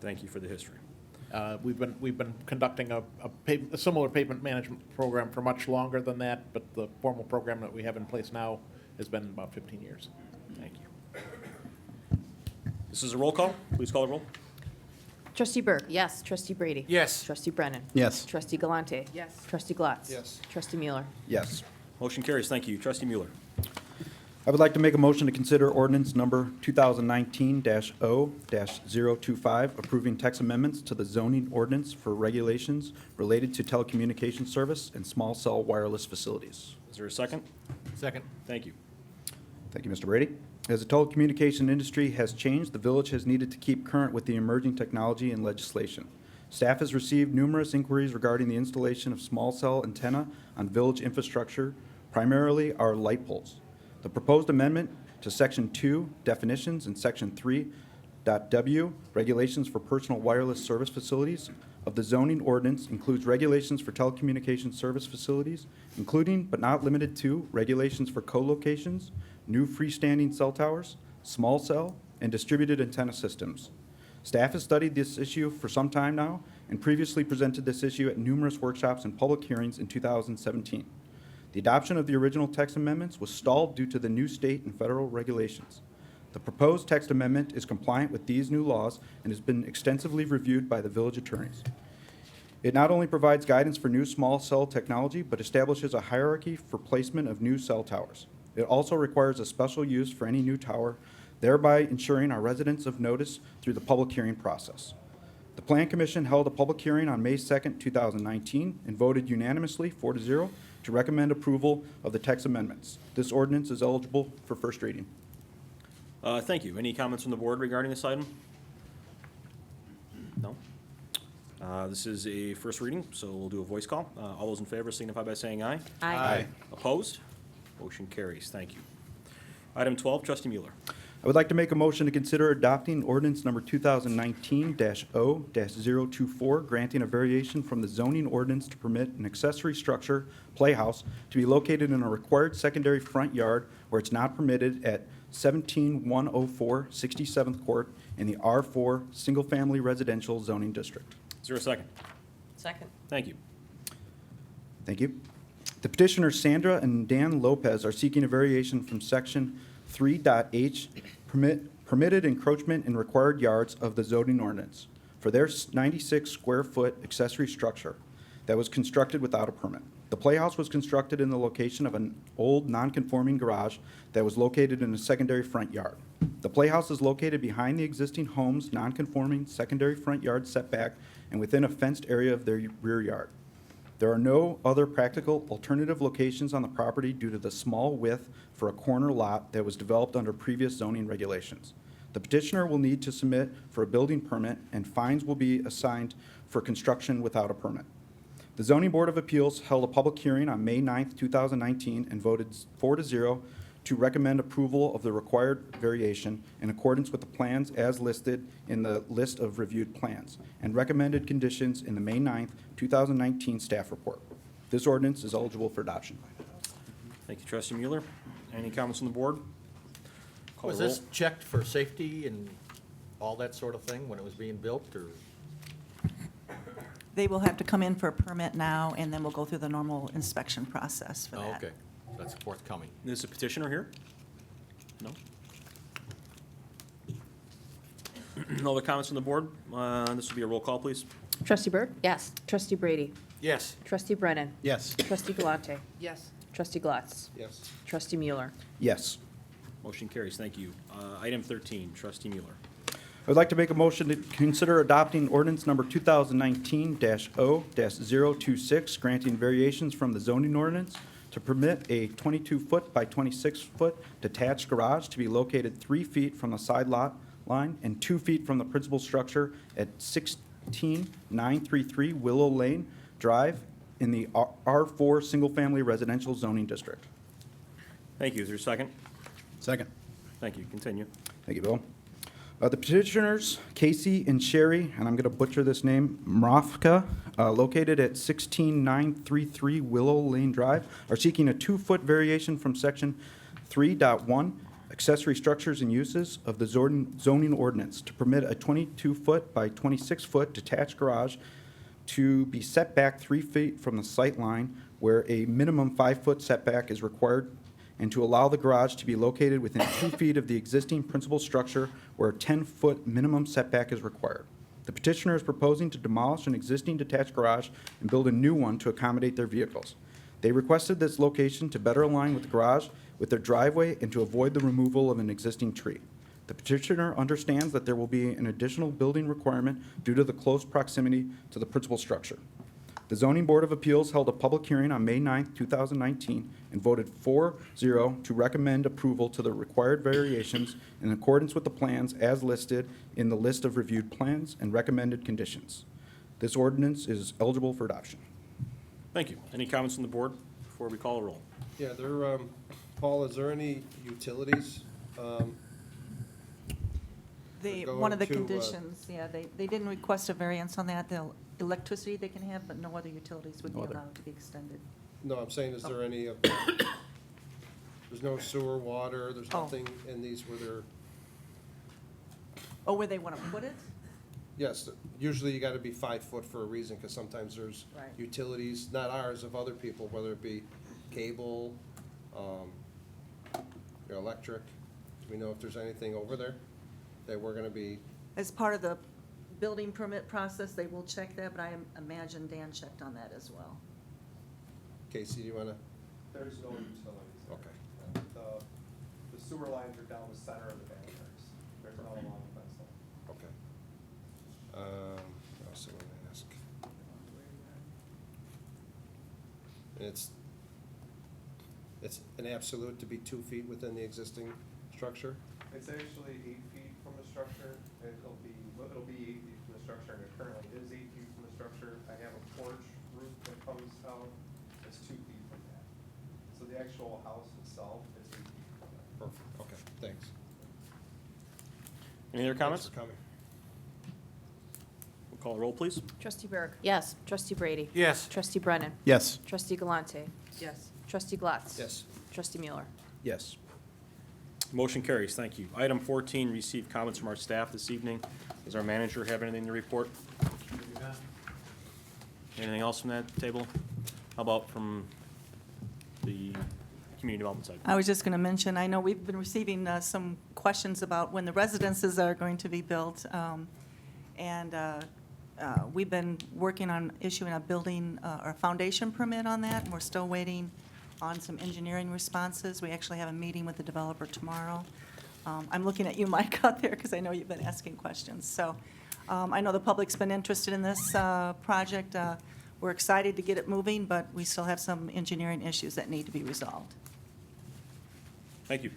Thank you for the history. We've been conducting a similar pavement management program for much longer than that, but the formal program that we have in place now has been about 15 years. Thank you. This is a roll call. Please call the roll. Trustee Berg. Yes. Trustee Brady. Yes. Trustee Brennan. Yes. Trustee Galante. Yes. Trustee Glatz. Yes. Trustee Mueller. Yes. Motion carries. Thank you. Trustee Mueller. I would like to make a motion to consider ordinance number 2019-0-025, approving text amendments to the zoning ordinance for regulations related to telecommunications service and small cell wireless facilities. Is there a second? Second. Thank you. Thank you, Mr. Brady. As the telecommunication industry has changed, the village has needed to keep current with the emerging technology and legislation. Staff has received numerous inquiries regarding the installation of small cell antenna on village infrastructure, primarily our light poles. The proposed amendment to Section 2, definitions, and Section 3.w, regulations for personal wireless service facilities of the zoning ordinance includes regulations for telecommunications service facilities, including but not limited to regulations for co-locations, new freestanding cell towers, small cell, and distributed antenna systems. Staff has studied this issue for some time now and previously presented this issue at numerous workshops and public hearings in 2017. The adoption of the original text amendments was stalled due to the new state and federal regulations. The proposed text amendment is compliant with these new laws and has been extensively reviewed by the village attorneys. It not only provides guidance for new small cell technology, but establishes a hierarchy for placement of new cell towers. It also requires a special use for any new tower, thereby ensuring our residents of notice through the public hearing process. The Plan Commission held a public hearing on May 2nd, 2019, and voted unanimously 4-0 to recommend approval of the text amendments. This ordinance is eligible for first reading. Thank you. Any comments from the board regarding this item? No? This is a first reading, so we'll do a voice call. All those in favor signify by saying aye. Aye. Opposed? Motion carries. Thank you. Item 12, Trustee Mueller. I would like to make a motion to consider adopting ordinance number 2019-0-024, granting a variation from the zoning ordinance to permit an accessory structure, playhouse, to be located in a required secondary front yard where it's not permitted at 17104 67th Court in the R4 Single Family Residential Zoning District. Is there a second? Second. Thank you. Thank you. The petitioners Sandra and Dan Lopez are seeking a variation from section 3.h, permitted encroachment in required yards of the zoning ordinance for their 96 square foot accessory structure that was constructed without a permit. The playhouse was constructed in the location of an old non-conforming garage that was located in a secondary front yard. The playhouse is located behind the existing home's non-conforming secondary front yard setback and within a fenced area of their rear yard. There are no other practical alternative locations on the property due to the small width for a corner lot that was developed under previous zoning regulations. The petitioner will need to submit for a building permit, and fines will be assigned for construction without a permit. The Zoning Board of Appeals held a public hearing on May 9th, 2019, and voted 4-0 to recommend approval of the required variation in accordance with the plans as listed in the list of reviewed plans and recommended conditions in the May 9th, 2019 staff report. This ordinance is eligible for adoption. Thank you, Trustee Mueller. Any comments on the board? Call Was the roll. this checked for safety and all that sort of thing when it was being built, or? They will have to come in for a permit now, and then we'll go through the normal inspection process for Oh, that. okay, that's forthcoming. Is the petitioner here? No? No other comments on the board? This will be a roll call, please. Trustee Burke? Yes. Trustee Brady? Yes. Trustee Brennan? Yes. Trustee Galante? Yes. Trustee Glatz? Yes. Trustee Mueller? Yes. Motion carries. Thank you. Item 13, Trustee Mueller. I would like to make a motion to consider adopting ordinance number 2019-0-026, granting variations from the zoning ordinance to permit a 22-foot by 26-foot detached garage to be located 3 feet from the side lot line and 2 feet from the principal structure at 16933 Willow Lane Drive in the R4 Single Family Residential Zoning District. Thank you. Is there a second? Second. Thank you. Continue. Thank you, Bill. The petitioners, Casey and Sherry, and I'm going to butcher this name, Mrafka, located at 16933 Willow Lane Drive, are seeking a 2-foot variation from section 3.1, accessory structures and uses of the zoning ordinance to permit a 22-foot by 26-foot detached garage to be set back 3 feet from the sight line where a minimum 5-foot setback is required, and to allow the garage to be located within 2 feet of the existing principal structure where a 10-foot minimum setback is required. The petitioner is proposing to demolish an existing detached garage and build a new one to accommodate their vehicles. They requested this location to better align with the garage, with their driveway, and to avoid the removal of an existing tree. The petitioner understands that there will be an additional building requirement due to the close proximity to the principal structure. The Zoning Board of Appeals held a public hearing on May 9th, 2019, and voted 4-0 to recommend approval to the required variations in accordance with the plans as listed in the list of reviewed plans and recommended conditions. This ordinance is eligible for adoption. Thank you. Any comments on the board before we call a roll? Yeah, there, Paul, is there any utilities? One of the Going to, conditions, yeah, they didn't request a variance on that. The electricity they can have, but no other utilities would be No other. allowed to be extended. No, I'm saying, is there any of, there's no sewer, water, there's Oh. nothing in these where they're, Oh, where they want to put it? yes, usually you gotta be 5 foot for a reason, because sometimes there's Right. utilities, not ours, of other people, whether it be cable, electric. Do we know if there's anything over there that we're gonna be, As part of the building permit process, they will check that, but I imagine Dan checked on that as well. Casey, do you wanna? There's no utilities. Okay. The sewer lines are down the center of the barriers. There's no along the fence line. Okay. What else I wanna ask? It's an absolute to be 2 feet within the existing structure? It's actually 8 feet from the structure. It'll be 8 feet from the structure, and it currently is 8 feet from the structure. I have a porch roof that comes out. It's 2 feet from that. So the actual house itself is 8 feet from that. Perfect, okay, thanks. Any other comments? Thanks for coming. We'll call a roll, please. Trustee Burke? Yes. Trustee Brady? Yes. Trustee Brennan? Yes. Trustee Galante? Yes. Trustee Glatz? Yes. Trustee Mueller? Yes. Motion carries. Thank you. Item 14, received comments from our staff this evening. Does our manager have anything to report? Anything else from that table? How about from the Community Development side. I was just going to mention, I know we've been receiving some questions about when the residences are going to be built. And we've been working on issuing a building or a foundation permit on that, and we're still waiting on some engineering responses. We actually have a meeting with the developer tomorrow. I'm looking at you, Mike, out there, because I know you've been asking questions. So I know the public's been interested in this project. We're excited to get it moving, but we still have some engineering issues that need to be resolved. Thank you.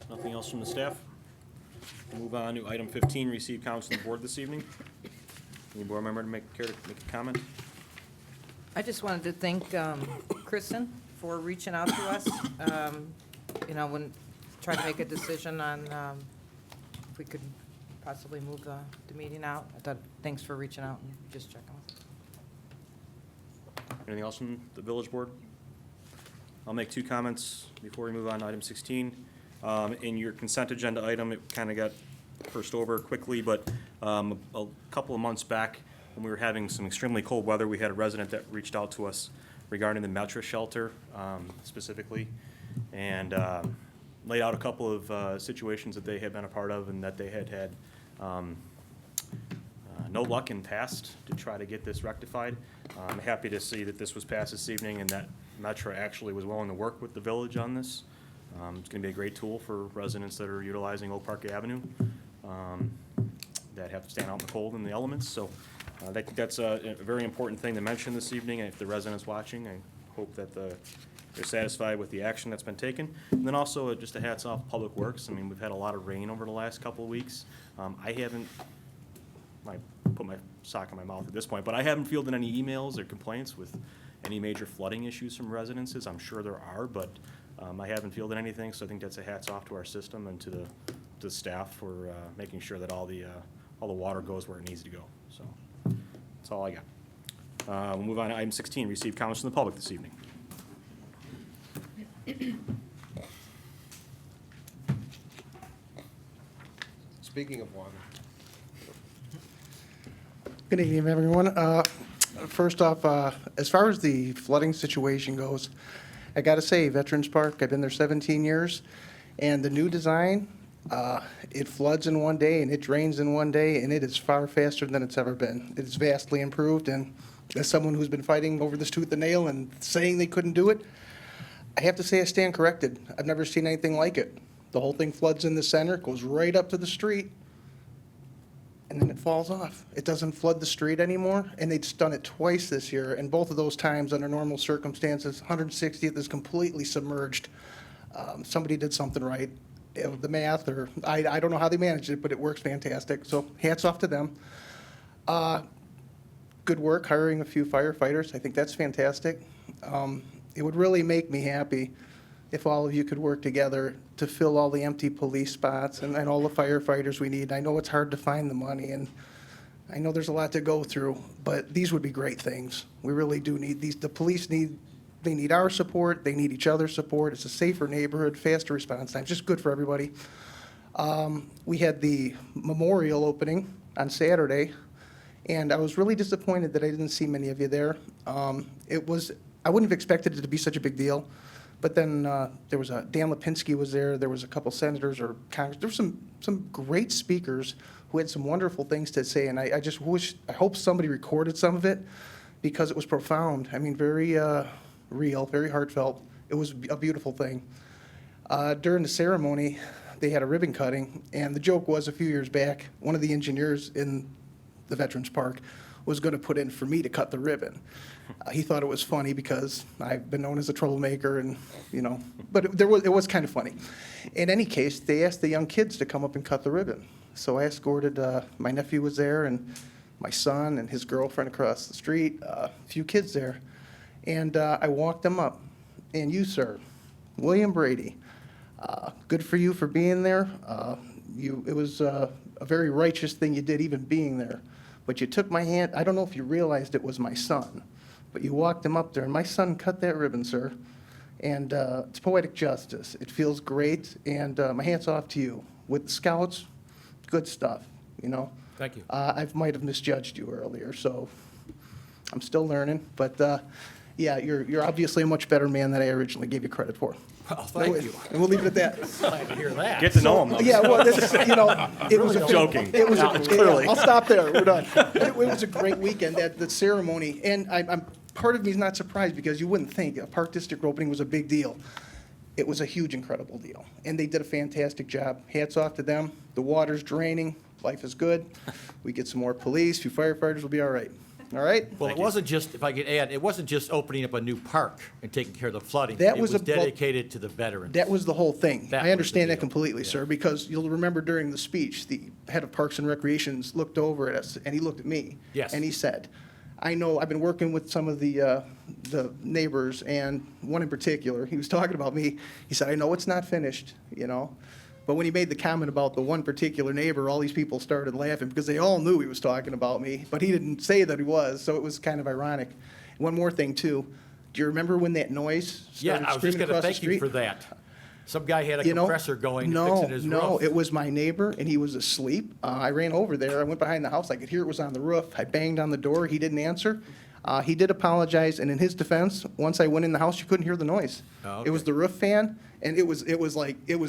Nothing else from the staff? We'll move on to item 15, receive comments from the board this evening. Any board member care to make a comment? I just wanted to thank Kristen for reaching out to us, when trying to make a decision on if we could possibly move the meeting out. I thought, thanks for reaching out and just checking with us. Anything else from the village board? I'll make 2 comments before we move on to item 16. In your consent agenda item, it kind of got pushed over quickly, but a couple of months back, when we were having some extremely cold weather, we had a resident that reached out to us regarding the mattress shelter specifically, and laid out a couple of situations that they had been a part of and that they had no luck in past to try to get this rectified. I'm happy to see that this was passed this evening and that Metro actually was willing to work with the village on this. It's going to be a great tool for residents that are utilizing Oak Park Avenue that have to stand out in the cold and the elements. So I think that's a very important thing to mention this evening. If the residents watching, I hope that they're satisfied with the action that's been taken. And then also just a hats off Public Works. I mean, we've had a lot of rain over the last couple of weeks. I haven't, I put my sock in my mouth at this point, but I haven't fielded any emails or complaints with any major flooding issues from residences. I'm sure there are, but I haven't fielded anything, so I think that's a hats off to our system and to the staff for making sure that all the water goes where it needs to go. So that's all I got. We'll move on to item 16, receive comments from the public this evening. Speaking of water. Good evening, everyone. First off, as far as the flooding situation goes, I got to say, Veterans Park, I've been there 17 years, and the new design, it floods in one day and it drains in one day, and it is far faster than it's ever been. It is vastly improved, and as someone who's been fighting over this tooth and nail and saying they couldn't do it, I have to say I stand corrected. I've never seen anything like it. The whole thing floods in the center, goes right up to the street, and then it falls off. It doesn't flood the street anymore, and they've done it twice this year, and both of those times, under normal circumstances, 160th is completely submerged. Somebody did something right. The math, or I don't know how they managed it, but it works fantastic, so hats off to them. Good work hiring a few firefighters. I think that's fantastic. It would really make me happy if all of you could work together to fill all the empty police spots and all the firefighters we need. I know it's hard to find the money, and I know there's a lot to go through, but these would be great things. We really do need these. The police they need our support. They need each other's support. It's a safer neighborhood, faster response time, just good for everybody. We had the memorial opening on Saturday, and I was really disappointed that I didn't see many of you there. I wouldn't have expected it to be such a big deal. But then there was Dan Lipinski was there. There was a couple senators or Congress. There were some great speakers who had some wonderful things to say. And I just I hope somebody recorded some of it because it was profound. I mean, very real, very heartfelt. It was a beautiful thing. During the ceremony, they had a ribbon cutting. And the joke was a few years back, one of the engineers in the Veterans Park was going to put in for me to cut the ribbon. He thought it was funny because I've been known as a troublemaker, and but it was kind of funny. In any case, they asked the young kids to come up and cut the ribbon. So I escorted, my nephew was there, and my son and his girlfriend across the street, a few kids there. And I walked them up. And you, sir, William Brady, good for you for being there. It was a very righteous thing you did, even being there. But you took my hand. I don't know if you realized it was my son, but you walked him up there, and my son cut that ribbon, sir. And it's poetic justice. It feels great, and my hat's off to you. With the Scouts, good stuff, Thank you. I might have misjudged you earlier, so I'm still learning. But Yeah, you're obviously a much better man than I originally gave you credit for. Well, thank you. And we'll leave it at that. Glad to hear that. Get to know him, though. Yeah, well, this, it was a Joking. It was Clearly. I'll stop there. We're done. It was a great weekend. The ceremony, and I'm part of me is not surprised because you wouldn't think a park district opening was a big deal. It was a huge, incredible deal, and they did a fantastic job. Hats off to them. The water's draining. Life is good. We get some more police. A few firefighters will be all right. All right. Well, it wasn't just, if I could add, it wasn't just opening up a new park and taking care of the flooding. That It was was a- well, dedicated to the veterans. That was the whole thing. That I was the understand that deal. completely, Yeah. sir, because you'll remember during the speech, the head of Parks and Recreations looked over at us, and he looked at me. Yes. And he said, I know, I've been working with some of the neighbors, and one in particular, he was talking about me. He said, I know it's not finished, you know? But when he made the comment about the one particular neighbor, all these people started laughing because they all knew he was talking about me, but he didn't say that he was, so it was kind of ironic. One more thing, too. Do you remember when that noise Yeah, started I was just screaming gonna across the thank you street? for that. Some guy had a You know, compressor going, no, fixing his roof. No, it was my neighbor, and he was asleep. I ran over there. I went behind the house. I could hear it was on the roof. I banged on the door. He didn't answer. He did apologize, and in his defense, once I went in the house, you couldn't hear the noise. Oh, It was okay. the roof fan, and it was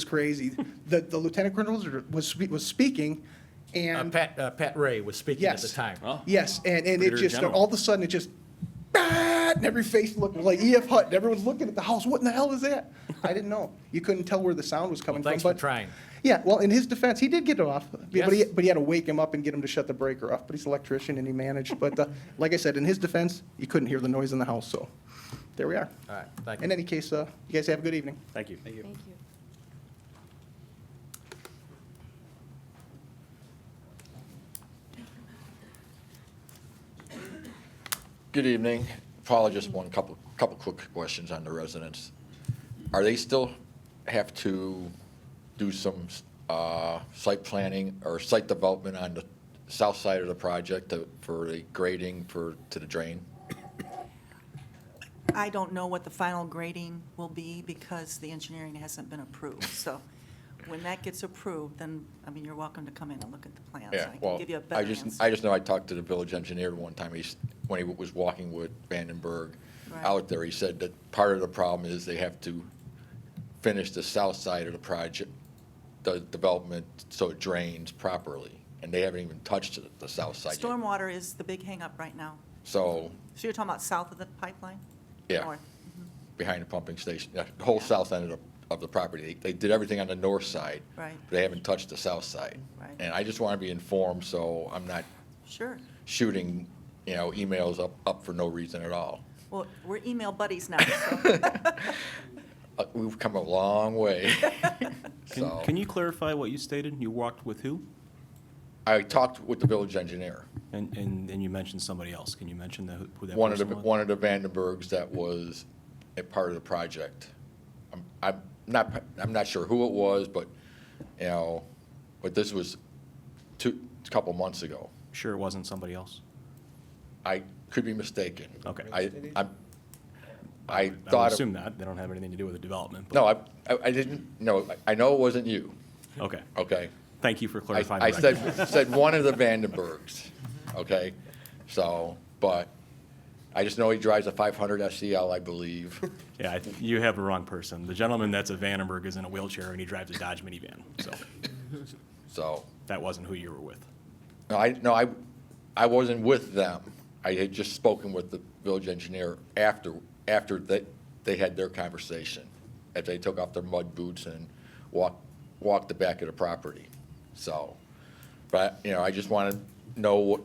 crazy. The lieutenant colonel was speaking, and Pat Ray was speaking at the Yes. time. yes, and it Brigadier just General. all of a sudden it just. And every face looked like E.F. Hutton. Everyone's looking at the house. What in the hell is that? I didn't know. You couldn't tell where the sound was coming Well, thanks from. for trying. Yeah, well, in his defense, he did get it off, Yes. but he had to wake him up and get him to shut the breaker off. But he's an electrician and he managed. But like I said, in his defense, you couldn't hear the noise in the house. So there we are. All right, thank you. In any case, you guys have a good evening. Thank you. Thank you. Good evening. Paula, just one couple quick questions on the residents. Are they still have to do some site planning or site development on the south side of the project for the grading to the drain? I don't know what the final grading will be because the engineering hasn't been approved. So when that gets approved, then, I mean, you're welcome to come in and look at the plans. Yeah, I can well, give you a I better just answer. know I talked to the village engineer one time, when he was walking with Vandenberg Right. out there, he said that part of the problem is they have to finish the south side of the project, the development, so it drains properly, and they haven't even touched the south side yet. Stormwater is the big hangup right now. So, So you're talking about south of the pipeline? yeah, North. behind the pumping station, the whole south end of the property. They did everything on the north side. Right. But they haven't touched the south side. Right. And I just want to be informed, so I'm not Sure. shooting, emails up for no reason at all. Well, we're email buddies now, so. We've come a long way. So, Can you clarify what you stated? You walked with who? I talked with the village engineer, And you mentioned somebody else. Can you mention who that one of person was? one of the Vandenbergs that was a part of the project. I'm not sure who it was, but, but this was a couple months ago. Sure it wasn't somebody else? I could be mistaken. Okay. I would thought. assume not. They don't have anything to do with the development. but- No, I didn't, no, I know it wasn't you, Okay. okay? Thank you for clarifying. I the record. said one of the Vandenbergs, okay? So, but I just know he drives a 500 SEL, I believe. Yeah, you have the wrong person. The gentleman that's a Vandenberg is in a wheelchair and he drives a Dodge minivan. So So, that wasn't who you were with. no, I wasn't with them. I had just spoken with the village engineer after they had their conversation, as they took off their mud boots and walked the back of the property. So, but, I just want to know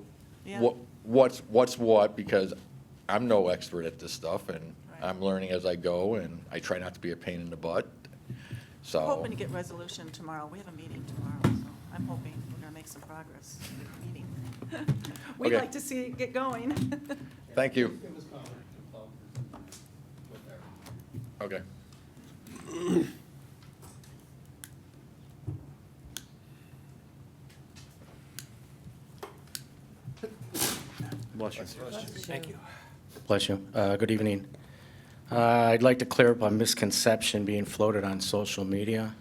Yeah. what's what, because I'm no expert at this stuff, and Right. I'm learning as I go, and I try not to be a pain in the butt, so. I'm hoping to get resolution tomorrow. We have a meeting tomorrow, so I'm hoping we're gonna make some progress in the meeting. We'd Okay. like to see it get going. Thank you. Okay. Bless you. Thank you. Bless you. Good evening. I'd like to clear up a misconception being floated on social media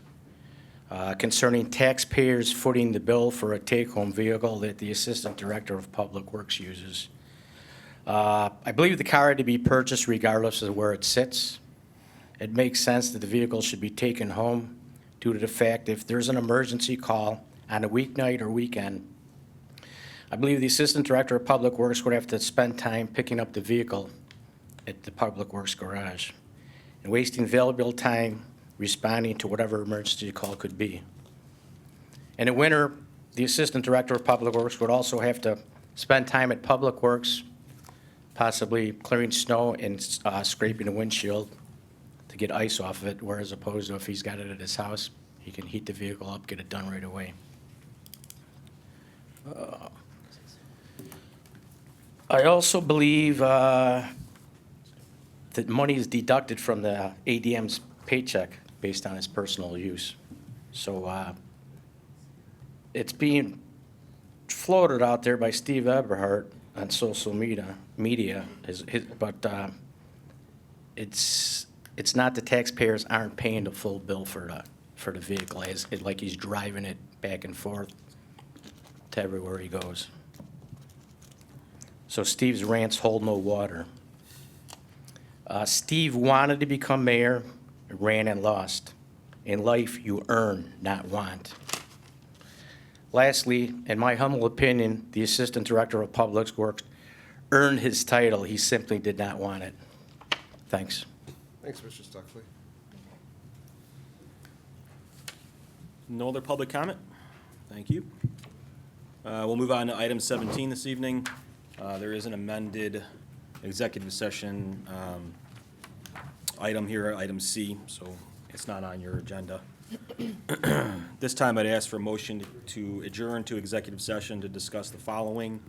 concerning taxpayers footing the bill for a take-home vehicle that the Assistant Director of Public Works uses. I believe the car had to be purchased regardless of where it sits. It makes sense that the vehicle should be taken home due to the fact if there's an emergency call on a weeknight or weekend, I believe the Assistant Director of Public Works would have to spend time picking up the vehicle at the Public Works garage and wasting valuable time responding to whatever emergency call could be. In the winter, the Assistant Director of Public Works would also have to spend time at Public Works, possibly clearing snow and scraping the windshield to get ice off of it, whereas opposed to if he's got it at his house, he can heat the vehicle up, get it done right away. I also believe that money is deducted from the ADM's paycheck based on his personal use. So it's being floated out there by Steve Eberhardt on social media, but it's not the taxpayers aren't paying the full bill for the vehicle. It's like he's driving it back and forth to everywhere he goes. So Steve's rants hold no water. Steve wanted to become mayor, ran and lost. In life, you earn, not want. Lastly, in my humble opinion, the Assistant Director of Public Works earned his title. He simply did not want it. Thanks. Thanks, Mr. Stuckley. No other public comment? Thank you. We'll move on to item 17 this evening. There is an amended executive session item here, item C, so it's not on your agenda. This time I'd ask for a motion to adjourn to executive session to discuss the following.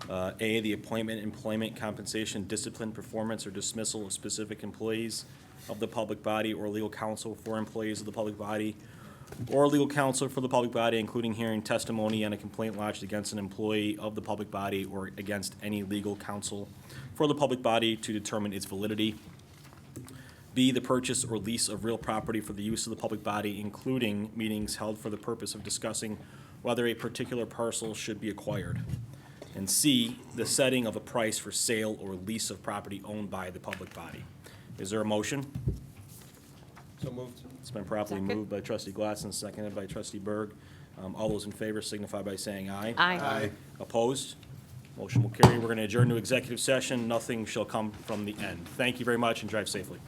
A, the appointment, employment, compensation, discipline, performance, or dismissal of specific employees of the public body or legal counsel for employees of the public body or legal counsel for the public body, including hearing testimony on a complaint lodged against an employee of the public body or against any legal counsel for the public body to determine its validity. B, the purchase or lease of real property for the use of the public body, including meetings held for the purpose of discussing whether a particular parcel should be acquired. And C, the setting of a price for sale or lease of property owned by the public body. Is there a motion? So moved. It's been properly Second. moved by trustee Glatson, seconded by trustee Berg. All those in favor signify by saying aye. Aye. Opposed? Motion will carry. We're going to adjourn to executive session. Nothing shall come from the end. Thank you very much and drive safely.